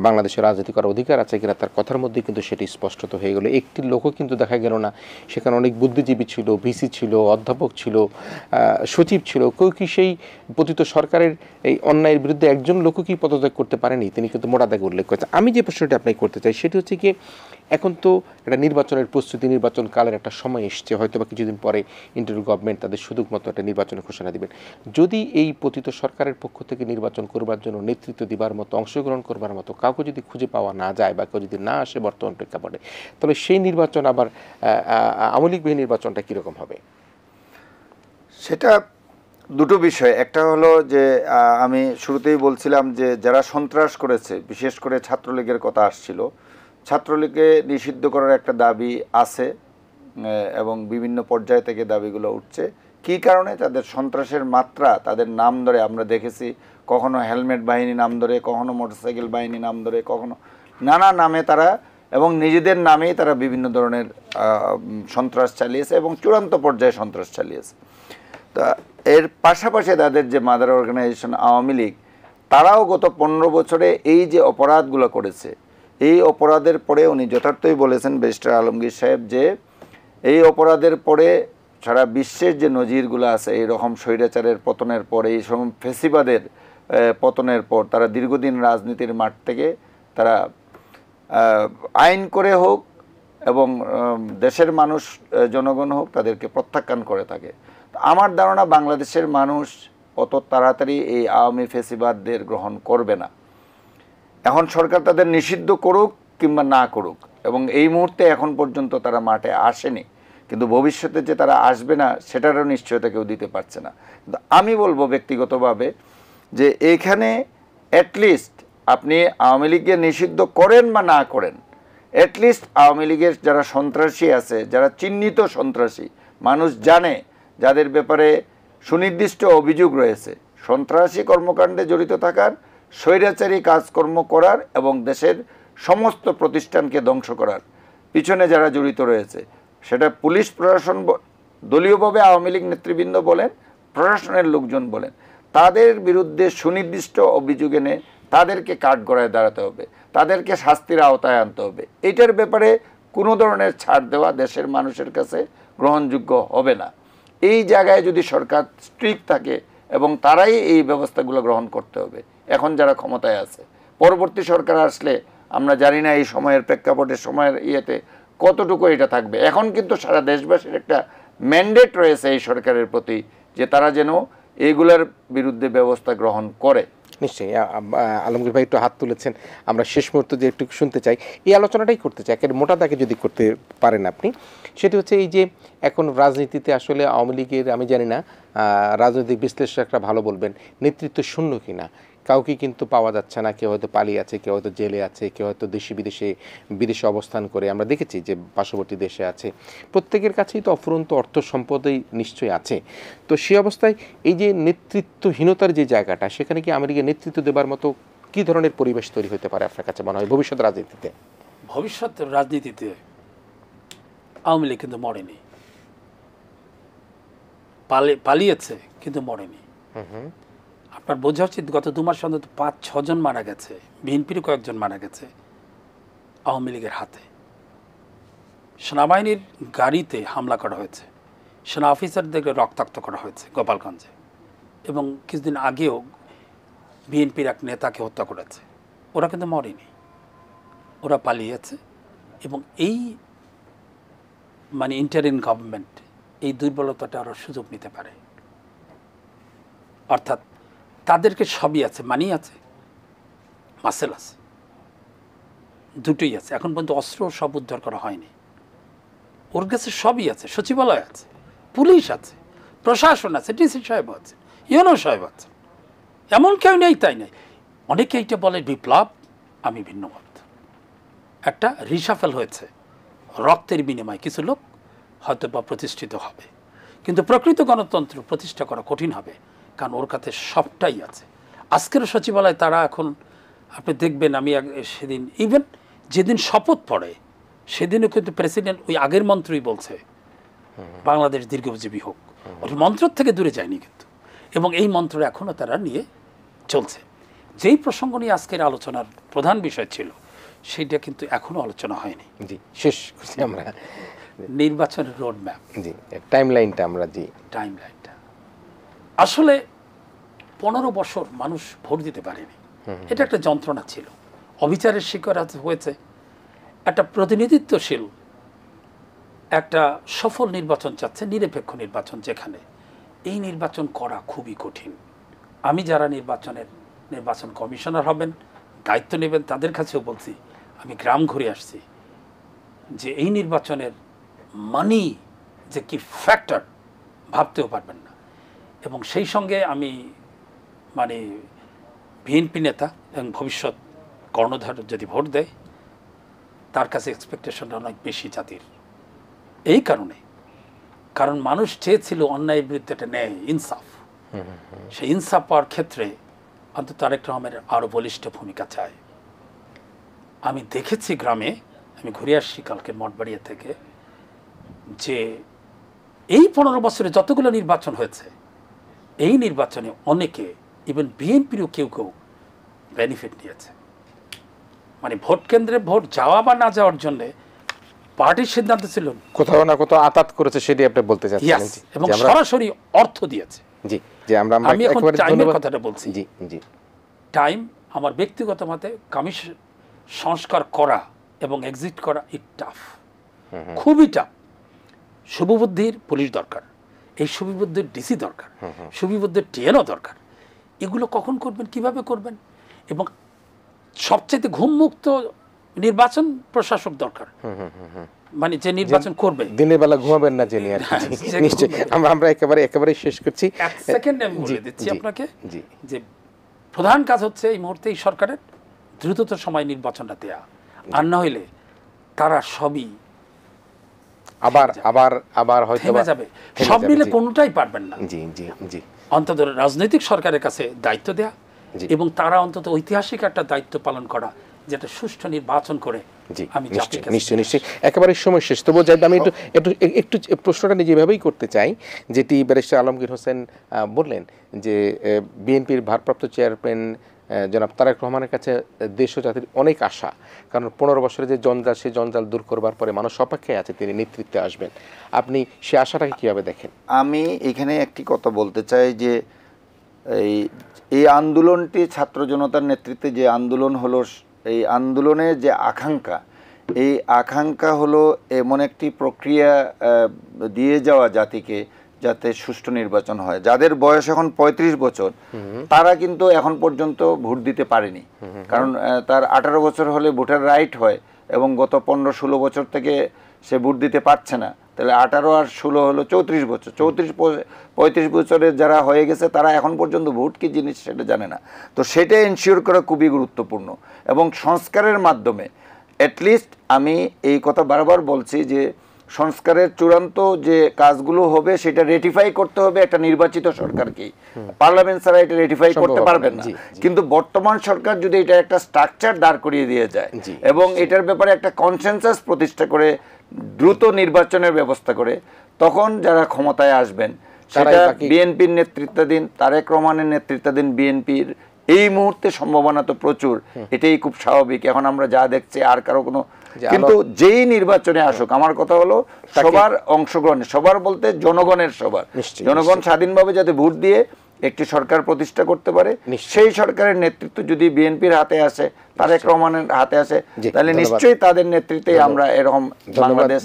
বাংলাদেশের রাজনীতি করার অধিকার আছে কিনা, তার কথার মধ্যে কিন্তু সেটি স্পষ্টত হয়ে গেল। একটি লোকও কিন্তু দেখা গেল না, সেখানে অনেক বুদ্ধিজীবী ছিল, ভিসি ছিল, অধ্যাপক ছিল, সচিব ছিল, কেউ কি সেই পতিত সরকারের এই অন্যায়ের বিরুদ্ধে একজন লোকও কি পদত্যাগ করতে পারেনি? তিনি কিন্তু মোটা দাগে উল্লেখ করেছেন। আমি যে প্রশ্নটি আপনাকে করতে চাই সেটি হচ্ছে কি, এখন তো একটা নির্বাচনের প্রস্তুতি, নির্বাচন কালের একটা সময় এসছে, হয়তো বা কিছুদিন পরে ইন্টারিম গভর্নমেন্ট তাদের সুযোগ মতো একটা নির্বাচনের ঘোষণা দিবেন। যদি এই পতিত সরকারের পক্ষ থেকে নির্বাচন করবার জন্য নেতৃত্ব দিবার মতো, অংশগ্রহণ করবার মতো কাউকে যদি খুঁজে পাওয়া না যায় বা কেউ যদি না আসে বর্তমান প্রেক্ষাপটে, তাহলে সেই নির্বাচন আবার আওয়ামী লীগ বিহীন নির্বাচনটা কীরকম হবে? সেটা দুটো বিষয়। একটা হলো যে আমি শুরুতেই বলছিলাম যে যারা সন্ত্রাস করেছে, বিশেষ করে ছাত্রলীগের কথা আসছিল, ছাত্রলীগকে নিষিদ্ধ করার একটা দাবি আছে এবং বিভিন্ন পর্যায় থেকে দাবিগুলো উঠছে। কী কারণে? তাদের সন্ত্রাসের মাত্রা, তাদের নাম ধরে আমরা দেখেছি, কখনো হেলমেট বাহিনী নাম ধরে, কখনো মোটরসাইকেল বাহিনী নাম ধরে, কখনো নানা নামে তারা, এবং নিজেদের নামেই তারা বিভিন্ন ধরনের সন্ত্রাস চালিয়েছে এবং চূড়ান্ত পর্যায়ে সন্ত্রাস চালিয়েছে। তা এর পাশাপাশি তাদের যে মাদার অর্গানাইজেশন আওয়ামী লীগ, তারাও গত 15 বছরে এই যে অপরাধগুলো করেছে, এই অপরাধের পরে উনি যথার্থই বলেছেন ব্যারিস্টার আলমগীর সাহেব যে এই অপরাধের পরে সারা বিশ্বের যে নজিরগুলো আছে, এইরকম স্বৈরাচারের পতনের পর, এই সব ফেসিবাদের পতনের পর তারা দীর্ঘদিন রাজনীতির মাঠ থেকে তারা আইন করে হোক এবং দেশের মানুষ জনগণ হোক, তাদেরকে প্রত্যাখ্যান করে থাকে। আমার ধারণা বাংলাদেশের মানুষ অত তাড়াতাড়ি এই আওয়ামী ফেসিবাদদের গ্রহণ করবে না। এখন সরকার তাদের নিষিদ্ধ করুক কিংবা না করুক, এবং এই মুহূর্তে এখন পর্যন্ত তারা মাঠে আসেনি, কিন্তু ভবিষ্যতে যে তারা আসবে না সেটারও নিশ্চয়তা কেউ দিতে পারছে না। কিন্তু আমি বলবো ব্যক্তিগতভাবে যে এইখানে অ্যাটলিস্ট আপনি আওয়ামী লীগকে নিষিদ্ধ করেন বা না করেন, অ্যাটলিস্ট আওয়ামী লীগের যারা সন্ত্রাসী আছে, যারা চিহ্নিত সন্ত্রাসী, মানুষ জানে, যাদের ব্যাপারে সুনির্দিষ্ট অভিযোগ রয়েছে সন্ত্রাসী কর্মকাণ্ডে জড়িত থাকার, স্বৈরাচারী কাজকর্ম করার এবং দেশের সমস্ত প্রতিষ্ঠানকে ধ্বংস করার পিছনে যারা জড়িত রয়েছে, সেটা পুলিশ প্রশাসন, দলীয়ভাবে আওয়ামী লীগ নেতৃবৃন্দ বলেন, প্রশাসনের লোকজন বলেন, তাদের বিরুদ্ধে সুনির্দিষ্ট অভিযোগ এনে তাদেরকে কাঠগড়ায় দাঁড়াতে হবে, তাদেরকে শাস্তির আওতায় আনতে হবে। এটার ব্যাপারে কোনো ধরনের ছাড় দেওয়া দেশের মানুষের কাছে গ্রহণযোগ্য হবে না। এই জায়গায় যদি সরকার স্ট্রিক্ট থাকে এবং তারাই এই ব্যবস্থাগুলো গ্রহণ করতে হবে, এখন যারা ক্ষমতায় আছে। পরবর্তী সরকার আসলে আমরা জানি না এই সময়ের প্রেক্ষাপটে, সময়ের ইয়েতে কতটুকু এটা থাকবে। এখন কিন্তু সারা দেশবাসীর একটা ম্যান্ডেট রয়েছে এই সরকারের প্রতি যে তারা যেন এইগুলোর বিরুদ্ধে ব্যবস্থা গ্রহণ করে। নিশ্চয়ই আলমগীর ভাই একটু হাত তুলেছেন, আমরা শেষ মুহূর্তে যে একটু শুনতে চাই, এই আলোচনাটাই করতে চাই একের মোটা দাগে যদি করতে পারেন আপনি। সেটি হচ্ছে এই যে এখন রাজনীতিতে আসলে আওয়ামী লীগের, আমি জানি না রাজনৈতিক বিশ্লেষকরা ভালো বলবেন, নেতৃত্ব শূন্য কিনা। কাউকে কিন্তু পাওয়া যাচ্ছে না, কেউ হয়তো পালিয়ে আছে, কেউ হয়তো জেলে আছে, কেউ হয়তো বিদেশে অবস্থান করে আমরা দেখেছি যে পার্শ্ববর্তী দেশে আছে। প্রত্যেকের কাছেই তো অফুরন্ত অর্থ সম্পদই নিশ্চয়ই আছে। তো সেই অবস্থায় এই যে নেতৃত্বহীনতার যে জায়গাটা, সেখানে কি আমেরিকা নেতৃত্ব দেবার মতো কী ধরনের পরিবেশ তৈরি হতে পারে আপনার কাছে মনে হয় ভবিষ্যৎ রাজনীতিতে? ভবিষ্যৎ রাজনীতিতে আওয়ামী লীগ কিন্তু মরেনি, পালিয়েছে কিন্তু মরেনি। আপনার বোঝা উচিত গত 2 মাস অন্তত 5-6 জন মারা গেছে, বিএনপির কয়েকজন মারা গেছে আওয়ামী লীগের হাতে। সেনাবাহিনীর গাড়িতে হামলা করা হয়েছে, সেনা অফিসারদেরকে রক্তাক্ত করা হয়েছে গোপালগঞ্জে, এবং কিছুদিন আগেও বিএনপির এক নেতাকে হত্যা করেছে। ওরা কিন্তু মরেনি, ওরা পালিয়েছে। এবং এই মানে ইন্টারিম গভর্নমেন্ট এই দুর্বলতাটা আরও সুযোগ নিতে পারে। অর্থাৎ তাদেরকে সবই আছে, মানি আছে, মাসেল আছে, দুটোই আছে। এখন পর্যন্ত অস্ত্র সব উদ্ধার করা হয়নি, ওর কাছে সবই আছে। সচিবালয় আছে, পুলিশ আছে, প্রশাসন আছে, ডিসি সাহেব আছে, ইউনো সাহেব আছে, এমন কেউ নেই তাই নেই। অনেকে এইটা বলে বিপ্লব, আমি ভিন্ন মত। একটা রিসাফেল হয়েছে, রক্তের বিনিময়ে কিছু লোক হয়তো বা প্রতিষ্ঠিত হবে, কিন্তু প্রকৃত গণতন্ত্র প্রতিষ্ঠা করা কঠিন হবে, কারণ ওর কাছে সবটাই আছে। আজকের সচিবালয় তারা এখন আপনি দেখবেন, আমি সেদিন ইভেন যেদিন শপথ পড়ে সেদিনও কিন্তু প্রেসিডেন্ট ওই আগের মন্ত্রই বলছে বাংলাদেশ দীর্ঘজীবী হোক। ওই মন্ত্র থেকে দূরে যায়নি কিন্তু, এবং এই মন্ত্র এখনও তারা নিয়ে চলছে। যেই প্রসঙ্গ নিয়ে আজকের আলোচনার প্রধান বিষয় ছিল সেইটা কিন্তু এখনও আলোচনা হয়নি। জি, শেষ করছি আমরা নির্বাচনের রোড ম্যাপ, জি টাইমলাইনটা আমরা, জি টাইমলাইনটা আসলে 15 বছর মানুষ ভোট দিতে পারেনি। এটা একটা যন্ত্রণা ছিল, অবিচারের শিকার হয়েছে। একটা প্রতিনিধিত্বশীল একটা সফল নির্বাচন চাচ্ছে, নিরপেক্ষ নির্বাচন, যেখানে এই নির্বাচন করা খুবই কঠিন। আমি যারা নির্বাচন কমিশনার হবেন, দায়িত্ব নেবেন, তাদের কাছেও বলছি, আমি গ্রাম ঘুরে আসছি, যে এই নির্বাচনের মানি যে কি ফ্যাক্টর ভাবতেও পারবেন না। এবং সেই সঙ্গে আমি মানে বিএনপি নেতা এবং ভবিষ্যৎ কর্ণধার যদি ভোট দেয়, তার কাছে এক্সপেকটেশনটা অনেক বেশি জাতির। এই কারণ মানুষ চেয়েছিল অন্যায়ের বিরুদ্ধে একটা ন্যায়, ইনসাফ। সেই ইনসাফ পাওয়ার ক্ষেত্রে অন্তত তারেক রহমানের আরও বলিষ্ঠ ভূমিকা চায়। আমি দেখেছি গ্রামে, আমি ঘুরে আসছি কালকে মঠবাড়িয়া থেকে, যে এই 15 বছরে যতগুলো নির্বাচন হয়েছে, এই নির্বাচনে অনেকে, ইভেন বিএনপিরও কেউ কেউ বেনিফিট নিয়েছে। মানে ভোট কেন্দ্রে ভোট যাওয়া বা না যাওয়ার জন্য পার্টির সিদ্ধান্ত ছিল, কোথাও না কোথাও আতাত করেছে, সেটি আপনি বলতে চাচ্ছেন। এবং সরাসরি অর্থ দিয়েছে। জি, যে আমরা আমি এখন টাইমের কথাটা বলছি। জি জি, টাইম আমার ব্যক্তিগত মতে কমিশন সংস্কার করা এবং এক্সিট করা টাফ, খুবই টাফ। শুভবুদ্ধির পুলিশ দরকার, এই শুভবুদ্ধির ডিসি দরকার, শুভবুদ্ধির টিএনও দরকার। এগুলো কখন করবেন, কিভাবে করবেন? এবং সবচেয়ে ঘুমমুক্ত নির্বাচন প্রশাসক দরকার, মানে যে নির্বাচন করবে। দিনের বেলা ঘুমাবেন না জেনে আর কি। নিশ্চয়ই আমরা একেবারে শেষ করছি। এক সেকেন্ড আমি বলে দিচ্ছি আপনাকে, যে প্রধান কাজ হচ্ছে এই মুহূর্তে এই সরকারের দ্রুততর সময় নির্বাচনটা দেয়া, আর না হইলে তারা সবই আবার হয়তো যাবে। সব মিলে কোনোটাই পারবেন না। জি জি জি, অন্তত রাজনৈতিক সরকারের কাছে দায়িত্ব দেয়া, এবং তারা অন্তত ঐতিহাসিক একটা দায়িত্ব পালন করা, যেটা সুষ্ঠু নির্বাচন করে। আমি নিশ্চয়ই একেবারে সময় শেষ, তবুও যাই আমি একটু প্রশ্নটা নিজেভাবেই করতে চাই, যেটি ব্যারিস্টার আলমগীর হোসেন বললেন, যে বিএনপির ভারপ্রাপ্ত চেয়ারম্যান জনাব তারেক রহমানের কাছে দেশ ও জাতির অনেক আশা, কারণ 15 বছরের যে জঞ্জাল, সেই জঞ্জাল দূর করবার পরে মানুষ অপেক্ষায় আছে তিনি নেতৃত্বে আসবেন। আপনি সে আশাটাকে কীভাবে দেখেন? আমি এখানে একটি কথা বলতে চাই, যে এই আন্দোলনটি ছাত্র জনতার নেতৃত্বে যে আন্দোলন হলো, এই আন্দোলনের যে আকাঙ্ক্ষা, এই আকাঙ্ক্ষা হলো এমন একটি প্রক্রিয়া দিয়ে যাওয়া জাতিকে, যাতে সুষ্ঠু নির্বাচন হয়। যাদের বয়স এখন 35 বছর তারা কিন্তু এখন পর্যন্ত ভোট দিতে পারেনি, কারণ তার 18 বছর হলে ভোটার রাইট হয়, এবং গত 15-16 বছর থেকে সে ভোট দিতে পারছে না। তাহলে 18 আর 16 হলো 34 বছর। 35 বছরের যারা হয়ে গেছে তারা এখন পর্যন্ত ভোট কি জিনিস সেটা জানে না। তো সেটা এনশিওর করা খুবই গুরুত্বপূর্ণ, এবং সংস্কারের মাধ্যমে অ্যাটলিস্ট আমি এই কথা বারবার বলছি যে সংস্কারের চূড়ান্ত যে কাজগুলো হবে সেটা রেটিফাই করতে হবে একটা নির্বাচিত সরকারকেই। পার্লামেন্ট ছাড়া এটা রেটিফাই করতে পারবেন না। কিন্তু বর্তমান সরকার যদি এটা একটা স্ট্রাকচার দাঁড় করিয়ে দিয়ে যায় এবং এটার ব্যাপারে একটা কনসেনসাস প্রতিষ্ঠা করে দ্রুত নির্বাচনের ব্যবস্থা করে, তখন যারা ক্ষমতায় আসবেন সেটা বিএনপির নেতৃত্বাধীন, তারেক রহমানের নেতৃত্বাধীন বিএনপির এই মুহূর্তে সম্ভাবনা তো প্রচুর, এটাই খুব স্বাভাবিক। এখন আমরা যা দেখছি আর কারো কোনো, কিন্তু যেই নির্বাচনে আসুক, আমার কথা হলো সবার অংশগ্রহণ, সবার বলতে জনগণের, সবার জনগণ স্বাধীনভাবে যাতে ভোট দিয়ে একটি সরকার প্রতিষ্ঠা করতে পারে, সেই সরকারের নেতৃত্ব যদি বিএনপির হাতে আসে, তারেক রহমানের হাতে আসে, তাহলে নিশ্চয়ই তাদের নেতৃত্বে আমরা এরকম বাংলাদেশ,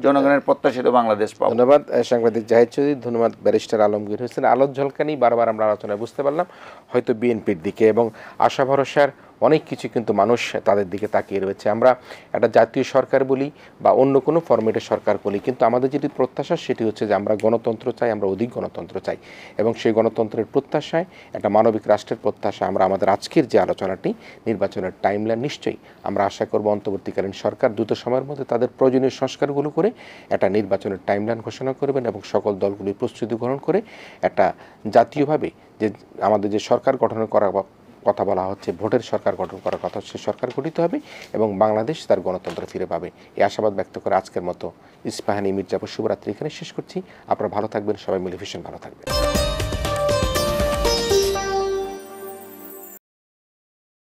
জনগণের প্রত্যাশিত বাংলাদেশ পাবো। ধন্যবাদ সাংবাদিক জাহিদ চৌধুরী, ধন্যবাদ ব্যারিস্টার আলমগীর হোসেন। আলোর ঝলকানি বারবার আমরা আলোচনায় বুঝতে পারলাম হয়তো বিএনপির দিকে, এবং আশা ভরসার অনেক কিছু কিন্তু মানুষ তাদের দিকে তাকিয়ে রয়েছে। আমরা একটা জাতীয় সরকার বলি বা অন্য কোনো ফরম্যাটের সরকার বলি, কিন্তু আমাদের যেটি প্রত্যাশা সেটি হচ্ছে যে আমরা গণতন্ত্র চাই, আমরা অধিক গণতন্ত্র চাই, এবং সেই গণতন্ত্রের প্রত্যাশায় একটা মানবিক রাষ্ট্রের প্রত্যাশা আমরা আমাদের আজকের যে আলোচনাটি নির্বাচনের টাইমলাইন, নিশ্চয়ই আমরা আশা করব অন্তর্বর্তীকালীন সরকার দ্রুত সময়ের মধ্যে তাদের প্রয়োজনীয় সংস্কারগুলো করে একটা নির্বাচনের টাইমলাইন ঘোষণা করবেন, এবং সকল দলগুলির প্রস্তুতি গ্রহণ করে একটা জাতীয়ভাবে যে আমাদের যে সরকার গঠনের কথা বলা হচ্ছে, ভোটের সরকার গঠন করার কথা হচ্ছে, সরকার গঠিত হবে এবং বাংলাদেশ তার গণতন্ত্র ফিরে পাবে। এই আশাবাদ ব্যক্ত করে আজকের মতো ইস্পাহানী মির্জাপুর শুভরাত্রি এখানে শেষ করছি। আপনারা ভালো থাকবেন, সবাই মিলে ভীষণ ভালো থাকবেন।